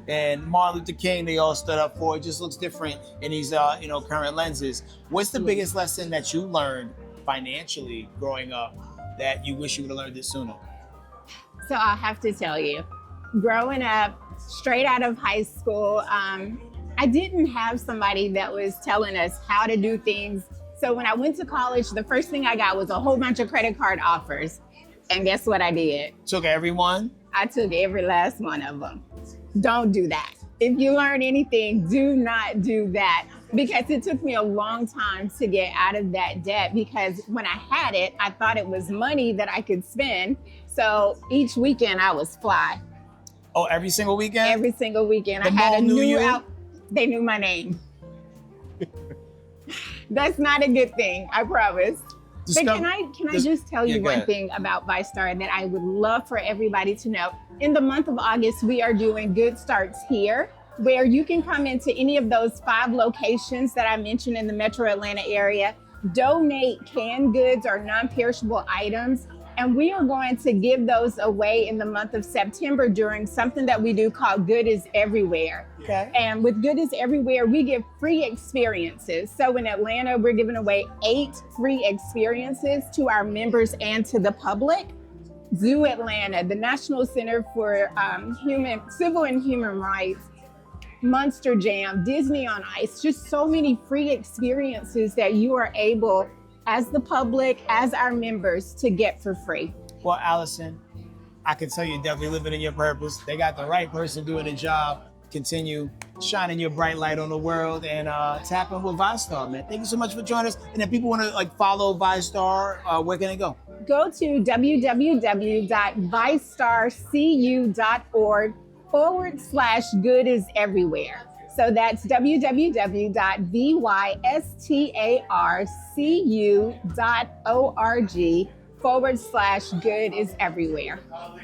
S3: and Martin Luther King, they all stood up for. It just looks different in these current lenses. What's the biggest lesson that you learned financially growing up that you wish you would have learned it sooner?
S10: So I have to tell you, growing up straight out of high school, I didn't have somebody that was telling us how to do things. So when I went to college, the first thing I got was a whole bunch of credit card offers. And guess what I did?
S3: Took everyone?
S10: I took every last one of them. Don't do that. If you learn anything, do not do that. Because it took me a long time to get out of that debt, because when I had it, I thought it was money that I could spend. So each weekend I was fly.
S3: Oh, every single weekend?
S10: Every single weekend.
S3: The
S10: I had
S3: mall
S10: a
S3: knew
S10: new
S3: you?
S10: They knew my name. That's not a good thing, I promise. But can I just tell you
S3: go
S10: one
S3: ahead.
S10: thing about ViStar that I would love for everybody to know? In the month of August, we are doing Good Starts Here, where you can come into any of those 5 locations that I mentioned in the Metro Atlanta area, donate canned goods or non-perishable items, and we are going to give those away in the month of September during something that we do called Good is Everywhere.
S3: Okay.
S10: And with Good is Everywhere, we give free experiences. So in Atlanta, we're giving away 8 free experiences to our members and to the public. Zoo Atlanta, the National Center for Civil and Human Rights, Monster Jam, Disney on Ice, just so many free experiences that you are able, as the public, as our members, to get for free.
S3: Well, Allison, I can tell you're definitely living in your purpose. They got the right person doing the job. Continue shining your bright light on the world and tap in with ViStar, man. Thank you so much for joining us. And if people want to follow ViStar, where can they go?
S10: Go to www.vistarcu.org/good is everywhere. So that's www.vistarcu.org/good is everywhere.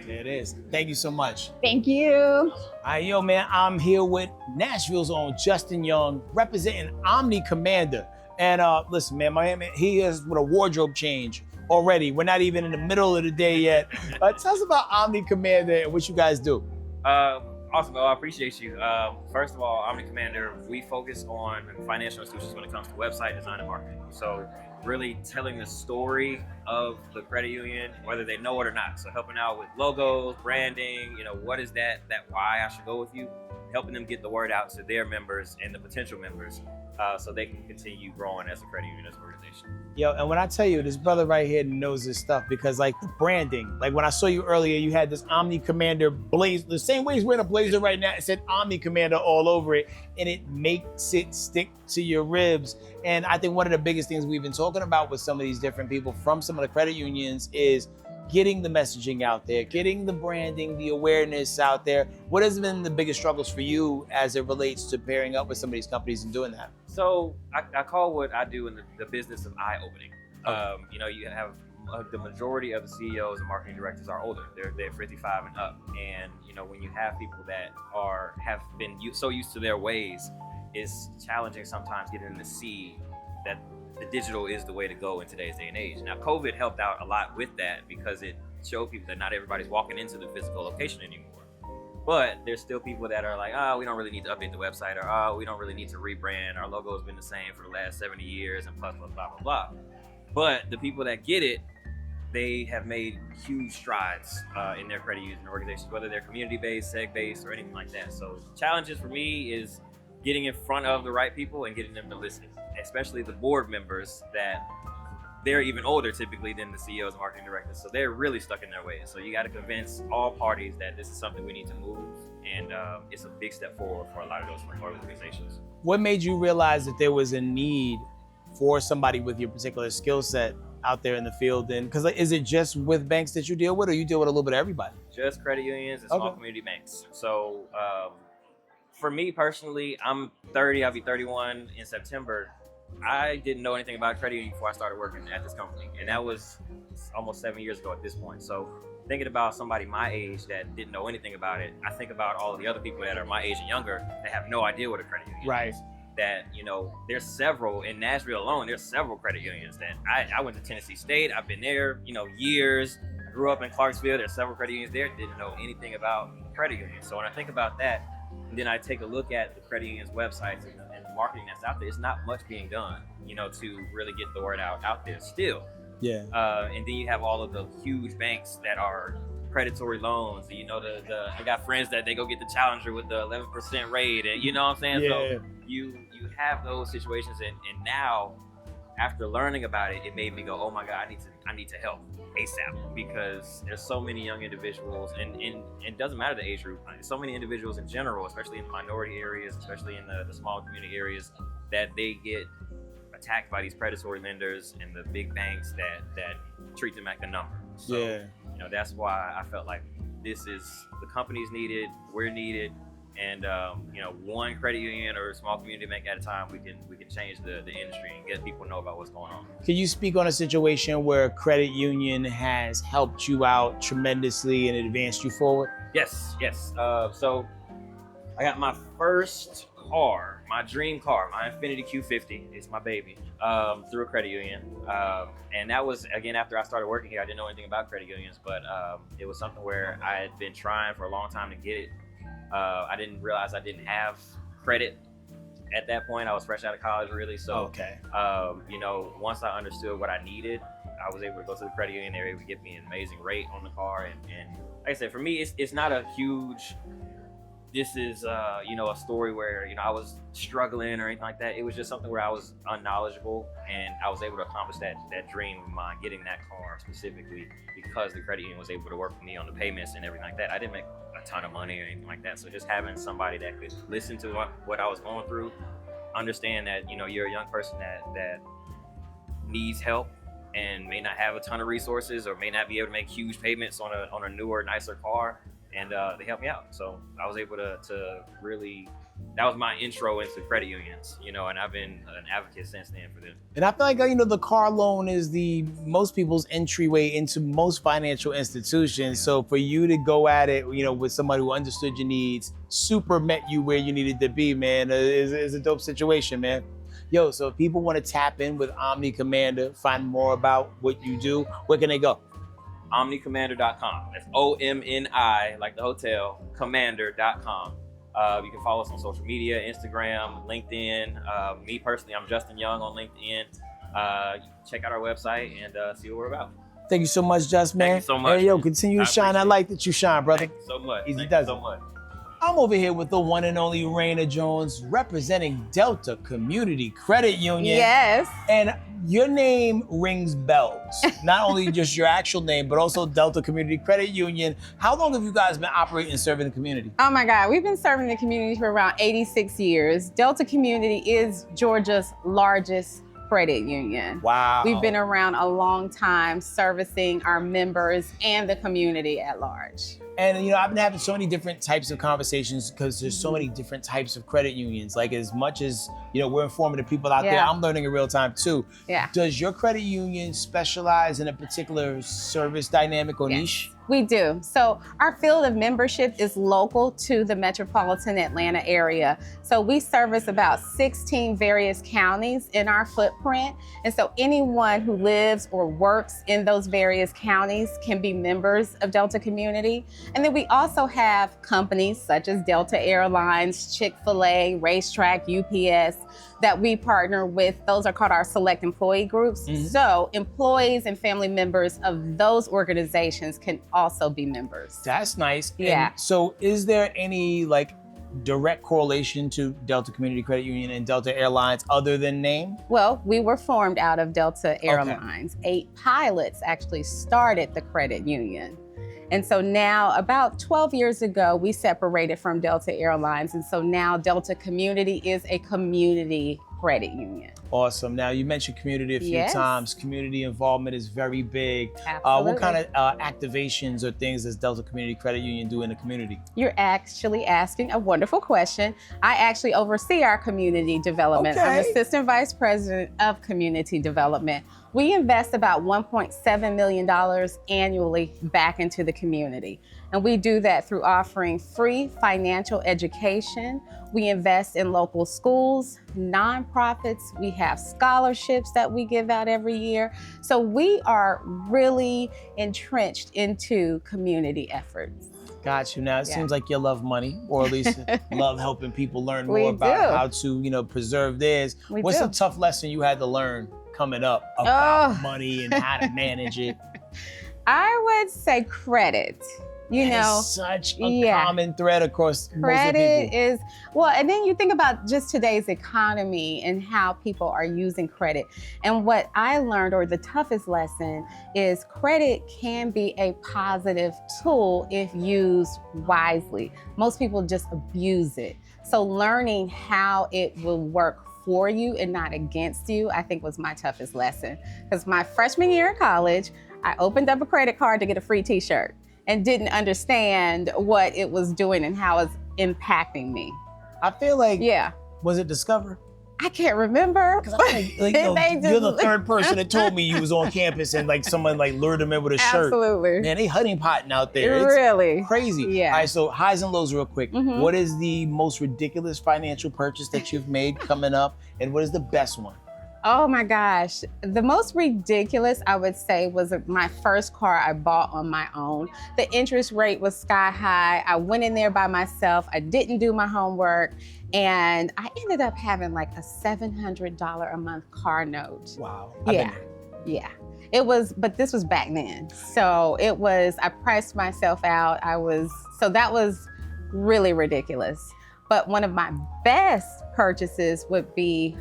S3: There it is. Thank you so much.
S10: Thank you.
S3: All right, yo, man, I'm here with Nashville's own Justin Young, representing Omni Commander. And listen, man, he is with a wardrobe change already. We're not even in the middle of the day yet. Tell us about Omni Commander and what you guys do.
S11: Awesome. Well, I appreciate you. First of all, Omni Commander, we focus on financial institutions when it comes to website design and marketing. So really telling the story of the credit union, whether they know it or not. So helping out with logos, branding, what is that why I should go with you, helping them get the word out to their members and the potential members so they can continue growing as a credit union, as an organization.
S3: Yo, and when I tell you, this brother right here knows his stuff, because the branding, when I saw you earlier, you had this Omni Commander blazer, the same way he's wearing a blazer right now, it said Omni Commander all over it, and it makes it stick to your ribs. And I think one of the biggest things we've been talking about with some of these different people from some of the credit unions is getting the messaging out there, getting the branding, the awareness out there. What has been the biggest struggles for you as it relates to pairing up with some of these companies and doing that?
S11: So I call what I do in the business of eye-opening. You have the majority of the CEOs and marketing directors are older. They're 55 and up. And when you have people that have been so used to their ways, it's challenging sometimes getting them to see that the digital is the way to go in today's day and age. Now, COVID helped out a lot with that because it showed people that not everybody's walking into the physical location anymore. But there's still people that are like, we don't really need to update the website, or we don't really need to rebrand. Our logo has been the same for the last 70 years and blah, blah, blah, blah, blah. But the people that get it, they have made huge strides in their credit union organizations, whether they're community-based, seg-based, or anything like that. So challenges for me is getting in front of the right people and getting them to listen, especially the board members that they're even older typically than the CEOs and marketing directors. So they're really stuck in their ways. So you got to convince all parties that this is something we need to move. And it's a big step forward for a lot of those organizations.
S3: What made you realize that there was a need for somebody with your particular skill set out there in the field? And because is it just with banks that you deal with, or you deal with a little bit of everybody?
S11: Just credit unions and small community banks. So for me personally, I'm 30, I'll be 31 in September. I didn't know anything about credit union before I started working at this company. And that was almost 7 years ago at this point. So thinking about somebody my age that didn't know anything about it, I think about all of the other people that are my age and younger that have no idea what a credit union
S3: Right.
S11: is. That, you know, there's several in Nashville alone. There's several credit unions that I went to Tennessee State. I've been there, you know, years. I grew up in Clarksville. There's several credit unions there. Didn't know anything about credit unions. So when I think about that, and then I take a look at the credit unions' websites and the marketing that's out there. It's not much being done, you know, to really get the word out there still.
S3: Yeah.
S11: And then you have all of the huge banks that are predatory loans. You know, I got friends that they go get the Challenger with the 11% rate, and you know what I'm saying.
S3: Yeah.
S11: So you have those situations, and now after learning about it, it made me go, oh my God, I need to help ASAP, because there's so many young individuals, and it doesn't matter the age group. There's so many individuals in general, especially in minority areas, especially in the small community areas, that they get attacked by these predatory lenders and the big banks that treat them like a number. So,
S3: Yeah.
S11: you know, that's why I felt like this is the company's needed, we're needed, and you know, one credit union or small community bank at a time, we can change the industry and get people to know about what's going on.
S3: Can you speak on a situation where a credit union has helped you out tremendously and advanced you forward?
S11: Yes. So I got my first car, my dream car, my Infiniti Q50. It's my baby, through a credit union. And that was, again, after I started working here. I didn't know anything about credit unions, but it was something where I had been trying for a long time to get it. I didn't realize I didn't have credit at that point. I was fresh out of college, really. So,
S3: Okay.
S11: you know, once I understood what I needed, I was able to go to the credit union. They were able to give me an amazing rate on the car. And like I said, for me, it's not a huge, this is, you know, a story where, you know, I was struggling or anything like that. It was just something where I was unknowledgeable, and I was able to accomplish that dream of mine, getting that car specifically because the credit union was able to work with me on the payments and everything like that. I didn't make a ton of money or anything like that. So just having somebody that could listen to what I was going through, understand that, you know, you're a young person that needs help and may not have a ton of resources or may not be able to make huge payments on a newer, nicer car. And they helped me out. So I was able to really, that was my intro into credit unions, you know, and I've been an advocate since then for them.
S3: And I feel like, you know, the car loan is most people's entryway into most financial institutions. So for you to go at it, you know, with somebody who understood your needs, super met you where you needed to be, man, is a dope situation, man. Yo, so if people want to tap in with Omni Commander, find more about what you do, where can they go?
S11: OmniCommander.com. That's OMNI, like the hotel, commander.com. You can follow us on social media, Instagram, LinkedIn. Me personally, I'm Justin Young on LinkedIn. Check out our website and see what we're about.
S3: Thank you so much, Just, man.
S11: Thank you so much.
S3: Hey, yo, continue to shine that light that you shine, brother.
S11: Thank you so much.
S3: Easy
S11: Thank
S3: does
S11: you
S3: it.
S11: so much.
S3: I'm over here with the one and only Raina Jones, representing Delta Community Credit Union.
S10: Yes.
S3: And your name rings bells. Not only just your actual name, but also Delta Community Credit Union. How long have you guys been operating and serving the community?
S10: Oh my God, we've been serving the community for around 86 years. Delta Community is Georgia's largest credit union.
S3: Wow.
S10: We've been around a long time servicing our members and the community at large.
S3: And, you know, I've been having so many different types of conversations because there's so many different types of credit unions. Like, as much as, you know, we're informing the people out there, I'm learning in real time too.
S10: Yeah.
S3: Does your credit union specialize in a particular service dynamic or niche?
S10: We do. So our field of membership is local to the metropolitan Atlanta area. So we service about 16 various counties in our footprint. And so anyone who lives or works in those various counties can be members of Delta Community. And then we also have companies such as Delta Airlines, Chick-fil-A, Racetrack, UPS, that we partner with. Those are called our select employee groups. So employees and family members of those organizations can also be members.
S3: That's nice.
S10: Yeah.
S3: And so is there any like direct correlation to Delta Community Credit Union and Delta Airlines other than name?
S10: Well, we were formed out of Delta Airlines. 8 pilots actually started the credit union. And so now, about 12 years ago, we separated from Delta Airlines. And so now Delta Community is a community credit union.
S1: Awesome. Now, you mentioned community a few
S10: Yes.
S1: times. Community involvement is very big.
S10: Absolutely.
S1: What kind of activations or things does Delta Community Credit Union do in the community?
S10: You're actually asking a wonderful question. I actually oversee our community development. I'm
S1: Okay.
S10: Assistant Vice President of Community Development. We invest about $1.7 million annually back into the community. And we do that through offering free financial education. We invest in local schools, nonprofits. We have scholarships that we give out every year. So we are really entrenched into community efforts.
S1: Got you. Now, it
S10: Yeah.
S1: seems like you love money, or at least love helping people learn
S10: We
S1: more about
S10: do.
S1: how to, preserve theirs.
S10: We
S1: What's
S10: do.
S1: a tough lesson you had to learn coming up about
S10: Oh.
S1: money and how to manage it?
S10: I would say credit.
S1: It's such a
S10: yeah.
S1: common thread across most of the
S10: Credit
S1: people.
S10: is, well, and then you think about just today's economy and how people are using credit. And what I learned, or the toughest lesson, is credit can be a positive tool if used wisely. Most people just abuse it. So learning how it will work for you and not against you, I think was my toughest lesson. Because my freshman year of college, I opened up a credit card to get a free t-shirt and didn't understand what it was doing and how it's impacting me.
S1: I feel like,
S10: Yeah,
S1: was it Discover?
S10: I can't remember.
S1: Because I think like,
S10: They
S1: you're the
S10: just-
S1: third person that told me you was on campus and like someone like lured him in with a shirt.
S10: Absolutely.
S1: Man, they honey potting out there. It's
S10: Really?
S1: crazy.
S10: Yeah.
S1: All right, so highs and lows real quick.
S10: Mhm.
S1: What is the most ridiculous financial purchase that you've made coming up? And what is the best one?
S10: Oh my gosh. The most ridiculous, I would say, was my first car I bought on my own. The interest rate was sky high. I went in there by myself. I didn't do my homework. And I ended up having like a $700 a month car note.
S1: Wow.
S10: Yeah. Yeah. It was, but this was back then. So it was, I priced myself out. So that was really ridiculous. But one of my best purchases would be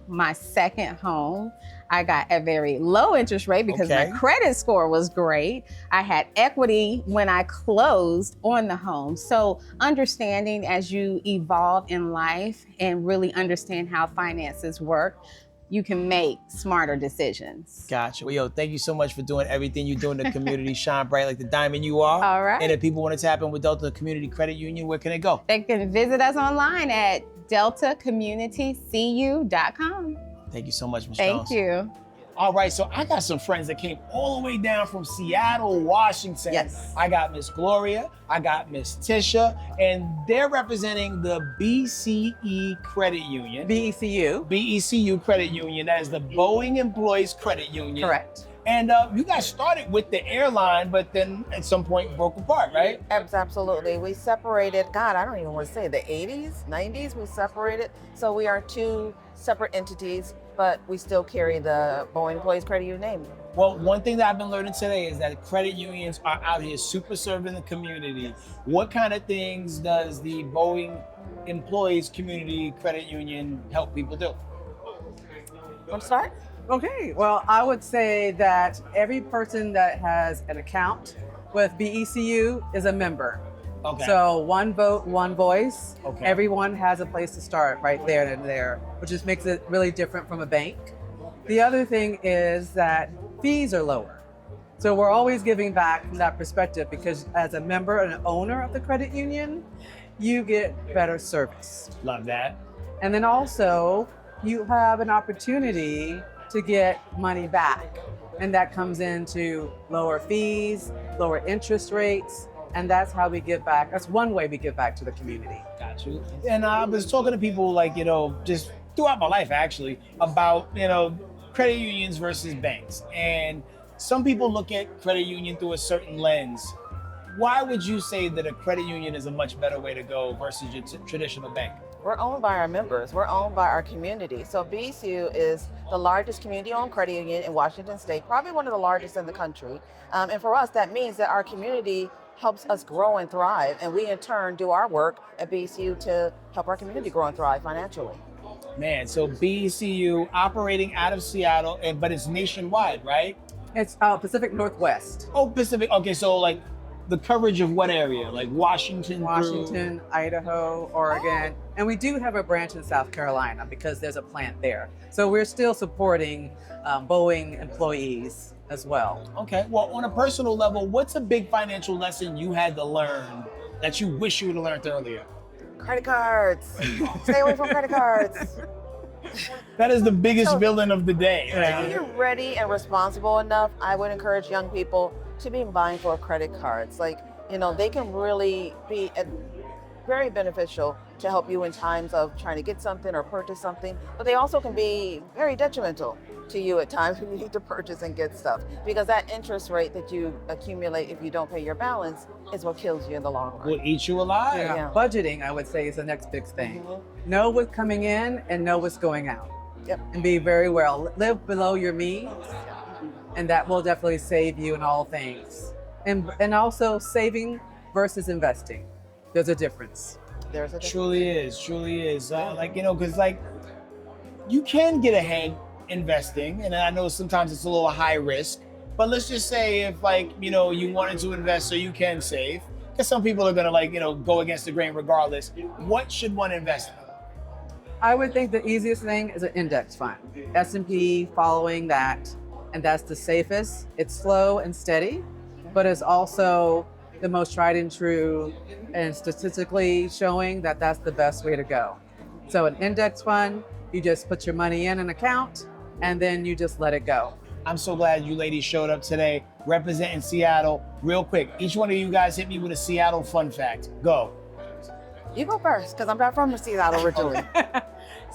S10: my second home. I got a very low interest rate because
S1: Okay.
S10: my credit score was great. I had equity when I closed on the home. So understanding as you evolve in life and really understand how finances work, you can make smarter decisions.
S1: Gotcha. Well, yo, thank you so much for doing everything you do in the community. Shine bright like the diamond you are.
S10: All right.
S1: And if people want to tap in with Delta Community Credit Union, where can they go?
S10: They can visit us online at deltacommunitycu.com.
S1: Thank you so much, Ms.
S10: Thank
S1: Jones.
S10: you.
S1: All right, so I got some friends that came all the way down from Seattle, Washington.
S2: Yes.
S1: I got Miss Gloria, I got Miss Tisha, and they're representing the BCE Credit Union.
S2: BECU.
S1: BECU Credit Union, that is the Boeing Employees Credit Union.
S2: Correct.
S1: And you guys started with the airline, but then at some point broke apart, right?
S12: Absolutely. We separated, God, I don't even want to say the 80s, 90s, we separated. So we are two separate entities, but we still carry the Boeing Employees Credit Union name.
S1: Well, one thing that I've been learning today is that credit unions are out here super serving the community. What kind of things does the Boeing Employees Community Credit Union help people do?
S12: Want to start?
S13: Okay, well, I would say that every person that has an account with BECU is a member.
S1: Okay.
S13: So one vote, one voice.
S1: Okay.
S13: Everyone has a place to start right there and there, which just makes it really different from a bank. The other thing is that fees are lower. So we're always giving back from that perspective because as a member and an owner of the credit union, you get better service.
S1: Love that.
S13: And then also you have an opportunity to get money back. And that comes into lower fees, lower interest rates, and that's how we give back. That's one way we give back to the community.
S1: Got you. And I was talking to people like, just throughout my life actually, about, credit unions versus banks. And some people look at credit union through a certain lens. Why would you say that a credit union is a much better way to go versus your traditional bank?
S12: We're owned by our members. We're owned by our community. So BECU is the largest community-owned credit union in Washington State, probably one of the largest in the country. And for us, that means that our community helps us grow and thrive. And we, in turn, do our work at BECU to help our community grow and thrive financially.
S1: Man, so BECU operating out of Seattle, but it's nationwide, right?
S13: It's Pacific Northwest.
S1: Oh, Pacific. Okay, so like the coverage of what area? Like Washington,
S13: Washington, Idaho, Oregon, And we do have a branch in South Carolina because there's a plant there. So we're still supporting Boeing employees as well.
S3: Okay. Well, on a personal level, what's a big financial lesson you had to learn that you wish you would have learned earlier?
S12: Credit cards. Stay away from credit cards.
S3: That is the biggest villain of the day.
S12: If you're ready and responsible enough, I would encourage young people to be mindful of credit cards. Like, you know, they can really be very beneficial to help you in times of trying to get something or purchase something, but they also can be very detrimental to you at times when you need to purchase and get stuff, because that interest rate that you accumulate if you don't pay your balance is what kills you in the long run.
S3: Will eat you alive.
S13: Yeah. Budgeting, I would say, is the next big thing. Know what's coming in and know what's going out.
S12: Yep.
S13: And be very well. Live below your means, and that will definitely save you in all things. And also saving versus investing. There's a difference.
S12: There's a difference.
S3: Truly is. Like, you know, because like you can get ahead investing, and I know sometimes it's a little high risk, but let's just say if like, you know, you wanted to invest so you can save, because some people are gonna like, you know, go against the grain regardless. What should one invest in?
S13: I would think the easiest thing is an index fund. S&P following that, and that's the safest. It's slow and steady, but it's also the most tried and true, and statistically showing that that's the best way to go. So an index fund, you just put your money in an account and then you just let it go.
S3: I'm so glad you ladies showed up today representing Seattle. Real quick, each one of you guys hit me with a Seattle fun fact. Go.
S12: You go first, because I'm not from Seattle originally.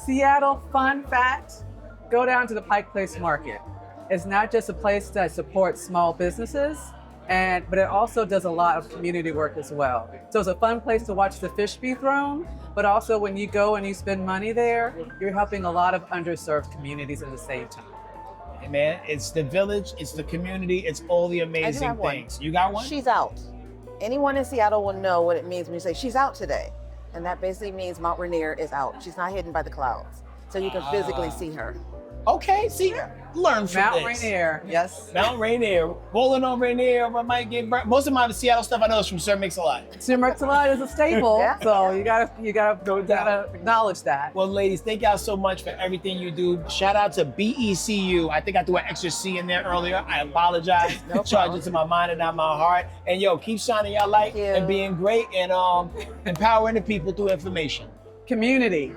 S13: Seattle fun fact, go down to the Pike Place Market. It's not just a place that supports small businesses, but it also does a lot of community work as well. So it's a fun place to watch the fish be thrown, but also when you go and you spend money there, you're helping a lot of underserved communities at the same time.
S3: Hey man, it's the village, it's the community, it's all the amazing things. You got one?
S12: She's out. Anyone in Seattle will know what it means when you say she's out today. And that basically means Mount Rainier is out. She's not hidden by the clouds. So you can physically see her.
S3: Okay, see, learn from
S13: Mount
S3: this.
S13: Rainier, yes.
S3: Mount Rainier, rolling on Rainier, I might get burnt. Most of my Seattle stuff I know is from Sir Mix-a-Lot.
S13: Sir Mix-a-Lot is a staple,
S12: Yeah.
S13: so you gotta acknowledge that.
S3: Well, ladies, thank y'all so much for everything you do. Shout out to BECU. I think I threw an extra C in there earlier. I apologize.
S12: No
S3: Charge
S12: problem.
S3: it to my mind and not my heart. And yo, keep shining your light
S12: Thank you.
S3: and being great and empowering the people through information.
S13: Community.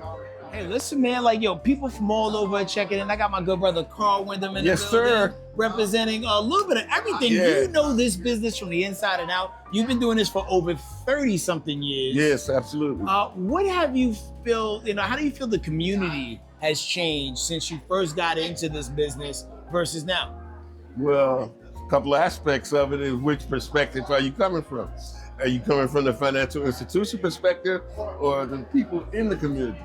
S3: Hey, listen, man, like, yo, people from all over are checking in. I got my good brother Carl Wyndham in
S14: Yes,
S3: the building,
S14: sir.
S3: representing a little bit of everything.
S14: Yeah.
S3: You know this business from the inside and out. You've been doing this for over 30-something years.
S14: Yes, absolutely.
S3: What have you feel, how do you feel the community has changed since you first got into this business versus now?
S14: Well, a couple of aspects of it is which perspective are you coming from? Are you coming from the financial institution perspective or the people in the community?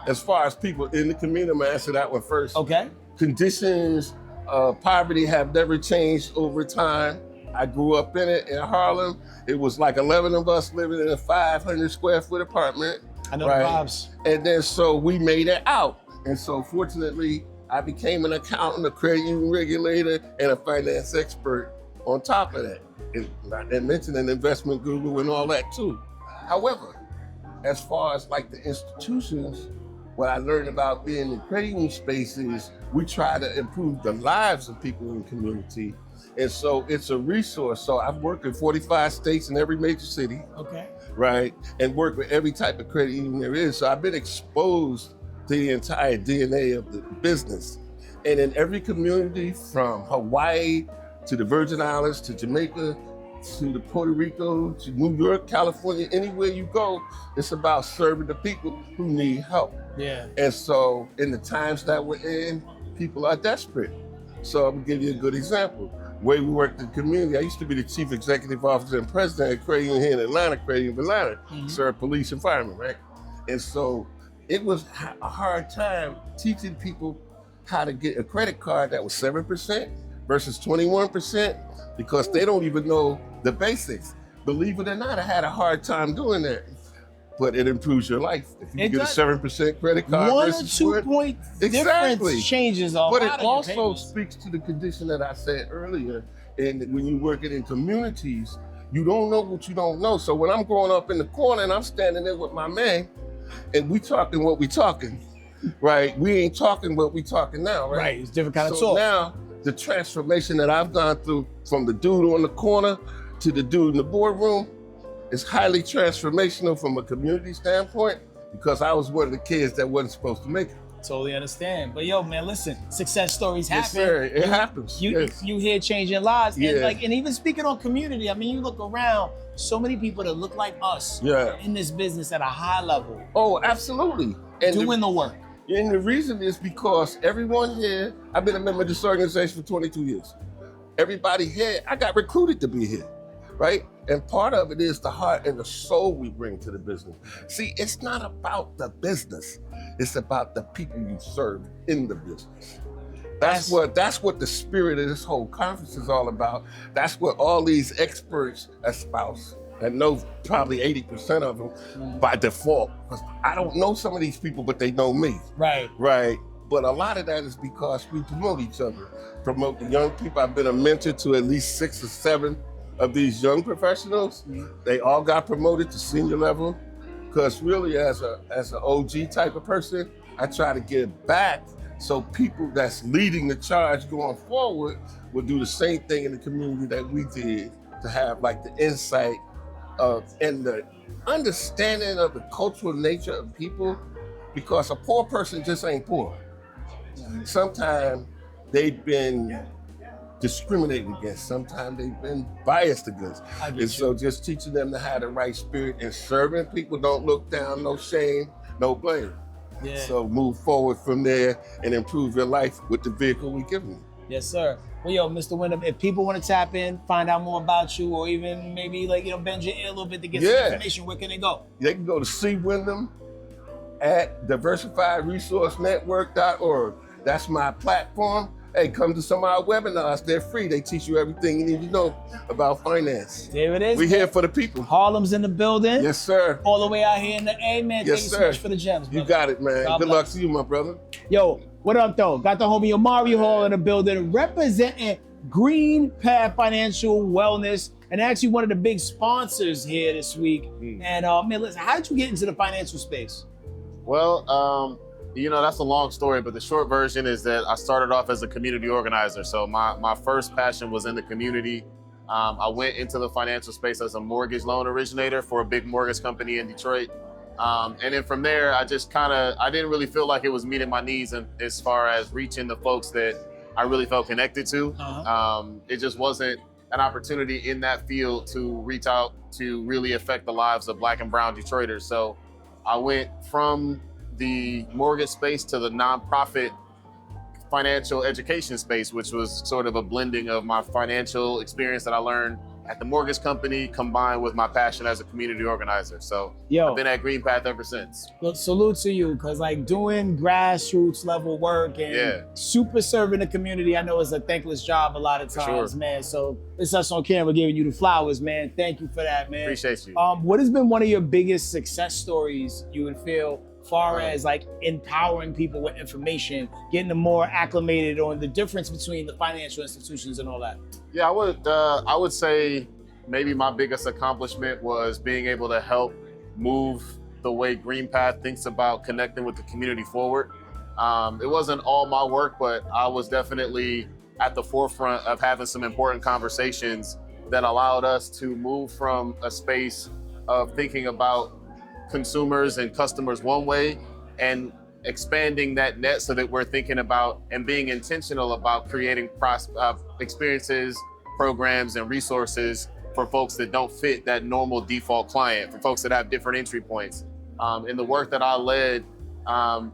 S14: As far as people in the community, I'm gonna answer that one first.
S3: Okay.
S14: Conditions of poverty have never changed over time. I grew up in it in Harlem. It was like 11 of us living in a 500 square foot apartment.
S3: I know the vibes.
S14: And then so we made it out. And so fortunately, I became an accountant, a credit union regulator, and a finance expert on top of that. And not to mention an investment guru and all that too. However, as far as like the institutions, what I learned about being in credit union space is we try to improve the lives of people in the community. And so it's a resource. So I've worked in 45 states in every major city.
S3: Okay.
S14: Right? And worked with every type of credit union there is. So I've been exposed to the entire DNA of the business. And in every community from Hawaii to the Virgin Islands to Jamaica to the Puerto Rico to New York, California, anywhere you go, it's about serving the people who need help.
S3: Yeah.
S14: And so in the times that we're in, people are desperate. So I'm gonna give you a good example. The way we worked in the community, I used to be the chief executive officer and president at Credit Union here in Atlanta, Credit Union of Atlanta, serve police and firemen, right? And so it was a hard time teaching people how to get a credit card that was 7% versus 21% because they don't even know the basics. Believe it or not, I had a hard time doing that. But it improves your life. If you get a 7% credit card
S3: 1 or
S14: versus
S3: 2 point difference changes a lot
S14: But it
S3: of your
S14: also
S3: payments.
S14: speaks to the condition that I said earlier. And when you're working in communities, you don't know what you don't know. So when I'm growing up in the corner and I'm standing there with my man, And we talking what we talking, right? We ain't talking what we talking now, right?
S3: Right, it's different kind of
S14: So
S3: talk.
S14: now, the transformation that I've gone through from the dude on the corner to the dude in the boardroom is highly transformational from a community standpoint because I was one of the kids that wasn't supposed to make it.
S3: Totally understand. But yo, man, listen, success stories happen.
S14: Yes, sir. It happens.
S3: You
S14: Yes.
S3: you hear changing lives. And
S14: Yeah.
S3: and even speaking on community, I mean, you look around, so many people that look like us
S14: Yeah.
S3: in this business at a high level.
S14: Oh, absolutely. And
S3: doing the work.
S14: And the reason is because everyone here, I've been a member of this organization for 22 years. Everybody here, I got recruited to be here, right? And part of it is the heart and the soul we bring to the business. See, it's not about the business. It's about the people you serve in the business. That's what the spirit of this whole conference is all about. That's what all these experts espouse. I know probably 80% of them by default. Because I don't know some of these people, but they know me.
S3: Right.
S14: Right. But a lot of that is because we promote each other, promote the young people. I've been a mentor to at least 6 or 7 of these young professionals. They all got promoted to senior level. Because really, as an OG type of person, I try to give back so people that's leading the charge going forward will do the same thing in the community that we did, to have like the insight and the understanding of the cultural nature of people, because a poor person just ain't poor. Sometimes they've been discriminated against, sometimes they've been biased against. And so just teaching them to have the right spirit and serving people, don't look down, no shame, no blame.
S3: Yeah.
S14: So move forward from there and improve your life with the vehicle we give you.
S3: Yes, sir. Well, yo, Mr. Wyndham, if people want to tap in, find out more about you, or even maybe bend your ear a little bit to get some information, where can they go?
S14: They can go to C. Wyndham at diversifiedresourcenetwork.org. That's my platform. Hey, come to some of our webinars. They're free. They teach you everything you need to know about finance.
S3: There it is.
S14: We're here for the people.
S3: Harlem's in the building.
S14: Yes, sir.
S3: All the way out here in the A, man.
S14: Yes,
S3: Thank you so
S14: sir.
S3: much for the gems, brother.
S14: You got it, man.
S3: God
S14: Good
S3: bless.
S14: luck to you, my brother.
S3: Yo, what up, though? Got the homie Omari Hall in the building, representing Green Path Financial Wellness, and actually one of the big sponsors here this week. And man, listen, how did you get into the financial space?
S15: Well, that's a long story, but the short version is that I started off as a community organizer. So my first passion was in the community. I went into the financial space as a mortgage loan originator for a big mortgage company in Detroit. And then from there, I didn't really feel like it was meeting my needs as far as reaching the folks that I really felt connected to. It just wasn't an opportunity in that field to reach out to really affect the lives of Black and brown Detroiters. So I went from the mortgage space to the nonprofit financial education space, which was sort of a blending of my financial experience that I learned at the mortgage company combined with my passion as a community organizer. So I've been at Green Path ever since.
S3: Look, salute to you, because doing grassroots level work and super serving the community, I know it's a thankless job a lot of times, man. So it's us on camera giving you the flowers, man. Thank you for that, man.
S15: Appreciate you.
S3: What has been one of your biggest success stories you would feel far as empowering people with information, getting them more acclimated on the difference between the financial institutions and all that?
S15: Yeah, I would say maybe my biggest accomplishment was being able to help move the way Green Path thinks about connecting with the community forward. It wasn't all my work, but I was definitely at the forefront of having some important conversations that allowed us to move from a space of thinking about consumers and customers one way and expanding that net so that we're thinking about and being intentional about creating experiences, programs, and resources for folks that don't fit that normal default client, for folks that have different entry points. And the work that I led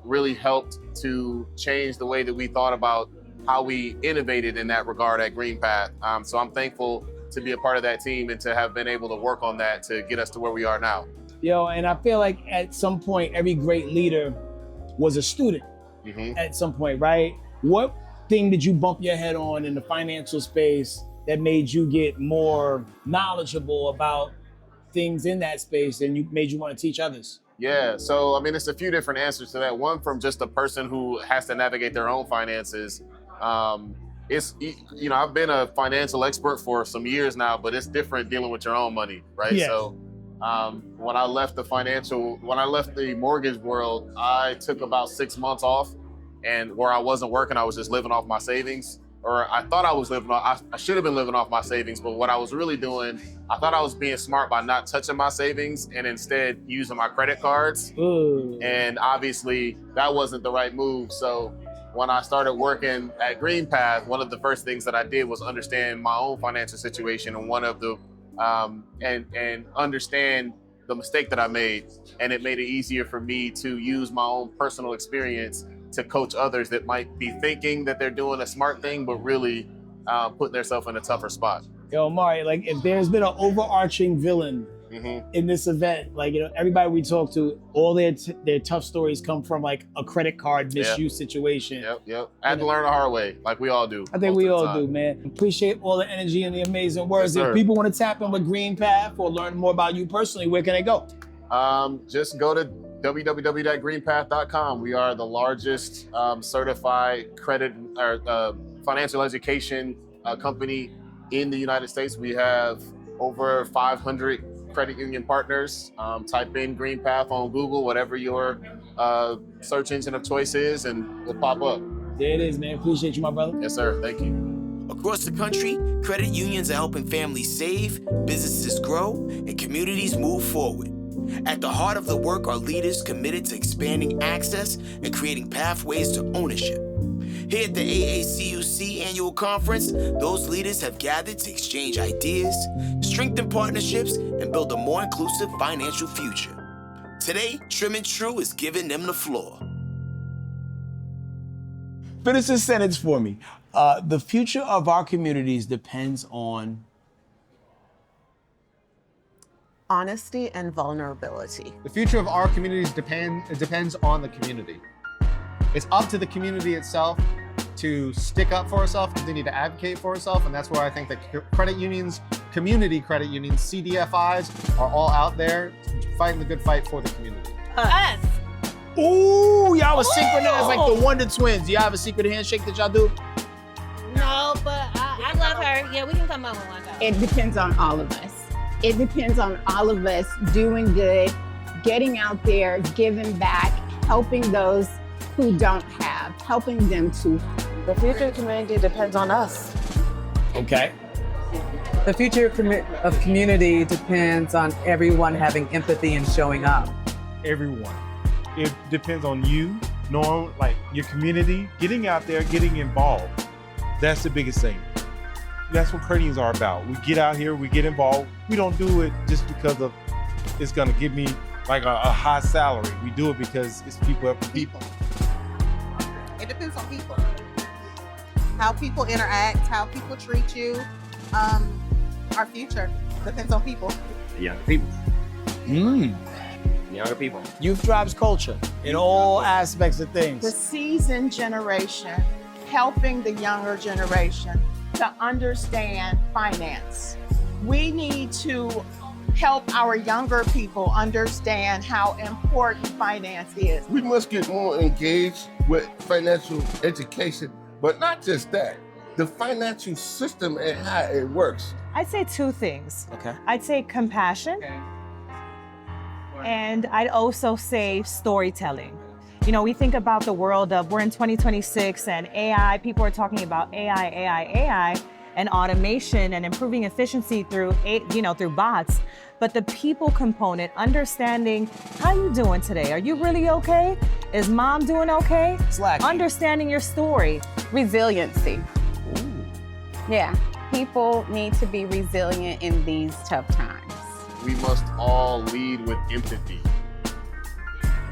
S15: really helped to change the way that we thought about how we innovated in that regard at Green Path. So I'm thankful to be a part of that team and to have been able to work on that to get us to where we are now.
S3: Yo, and I feel like at some point, every great leader was a student at some point, right? What thing did you bump your head on in the financial space that made you get more knowledgeable about things in that space and made you want to teach others?
S15: Yeah, so it's a few different answers to that. One, from just a person who has to navigate their own finances. I've been a financial expert for some years now, but it's different dealing with your own money, right?
S3: Yeah.
S15: So When I left the mortgage world, I took about 6 months off, and where I wasn't working, I was just living off my savings. Or I thought I was living off, I should have been living off my savings, but what I was really doing, I thought I was being smart by not touching my savings and instead using my credit cards.
S3: Ooh.
S15: And obviously that wasn't the right move. So when I started working at GreenPath, one of the first things that I did was understand my own financial situation and and understand the mistake that I made. And it made it easier for me to use my own personal experience to coach others that might be thinking that they're doing a smart thing, but really putting themselves in a tougher spot.
S3: Yo, Mari, like if there's been an overarching villain in this event, like, everybody we talk to, all their tough stories come from like a credit card misuse situation.
S15: Yep. I had to learn the hard way, like we all do.
S3: I think we all do, man. Appreciate all the energy and the amazing words.
S15: Yes,
S3: if people want to tap in with GreenPath or learn more about you personally, where can they go?
S15: Just go to www.greenpath.com. We are the largest certified credit or financial education company in the United States. We have over 500 credit union partners. Type in GreenPath on Google, whatever your search engine of choice is, and we'll pop up.
S3: There it is, man. Appreciate you, my brother.
S15: Yes, sir. Thank you.
S1: Across the country, credit unions are helping families save, businesses grow, and communities move forward. At the heart of the work are leaders committed to expanding access and creating pathways to ownership. Here at the AACUC Annual Conference, those leaders have gathered to exchange ideas, strengthen partnerships, and build a more inclusive financial future. Today, Trim and True is giving them the floor.
S3: Finish this sentence for me. The future of our communities depends on
S2: Honesty and vulnerability.
S7: The future of our communities depends on the community. It's up to the community itself to stick up for itself, continue to advocate for itself, and that's where I think that credit unions, community credit unions, CDFIs are all out there fighting the good fight for the community.
S5: Us.
S3: Ooh, y'all was synchronized like the Wonder Twins. Do y'all have a secret handshake that y'all do?
S5: No, but I love her. Yeah, we can come up with one though.
S10: It depends on all of us. It depends on all of us doing good, getting out there, giving back, helping those who don't have, helping them to.
S12: The future of community depends on us.
S3: Okay.
S13: The future of community depends on everyone having empathy and showing up.
S8: Everyone. It depends on you, knowing like your community, getting out there, getting involved. That's the biggest thing. That's what credit unions are about. We get out here, we get involved. We don't do it just because of it's gonna give me like a high salary. We do it because it's people helping people.
S9: It depends on people. How people interact, how people treat you. Our future depends on people.
S11: Younger people. Younger people.
S3: Youth drives culture in all aspects of
S16: The
S3: things.
S16: seasoned generation helping the younger generation to understand finance. We need to help our younger people understand how important finance is.
S14: We must get more engaged with financial education, but not just that, the financial system and how it works.
S4: I'd say two things.
S3: Okay.
S4: I'd say compassion, and I'd also say storytelling. You know, we think about the world of, we're in 2026 and AI, people are talking about AI, and automation and improving efficiency through bots. But the people component, understanding how you doing today? Are you really okay? Is mom doing okay?
S3: Slacking.
S4: Understanding your story.
S10: Resiliency. Yeah, people need to be resilient in these tough times.
S15: We must all lead with empathy.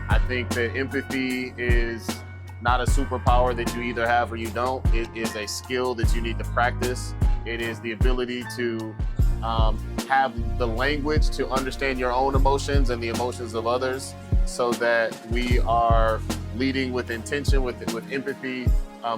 S15: I think that empathy is not a superpower that you either have or you don't. It is a skill that you need to practice. It is the ability to have the language to understand your own emotions and the emotions of others, so that we are leading with intention, with empathy,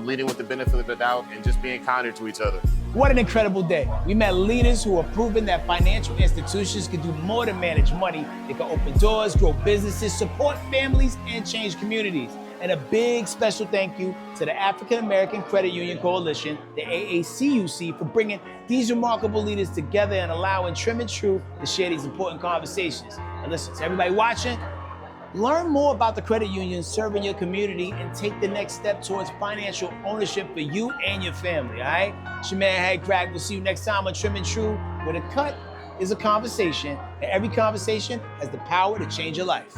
S15: leading with the benefit of the doubt, and just being kinder to each other.
S3: What an incredible day. We met leaders who are proving that financial institutions can do more than manage money. They can open doors, grow businesses, support families, and change communities.
S1: And a big special thank you to the African American Credit Union Coalition, the AACUC, for bringing these remarkable leaders together and allowing Trim and True to share these important conversations. And listen, to everybody watching, learn more about the credit union serving your community and take the next step towards financial ownership for you and your family, all right? It's your man, HeadKrack. We'll see you next time on Trim and True, where the cut is a conversation, and every conversation has the power to change your life.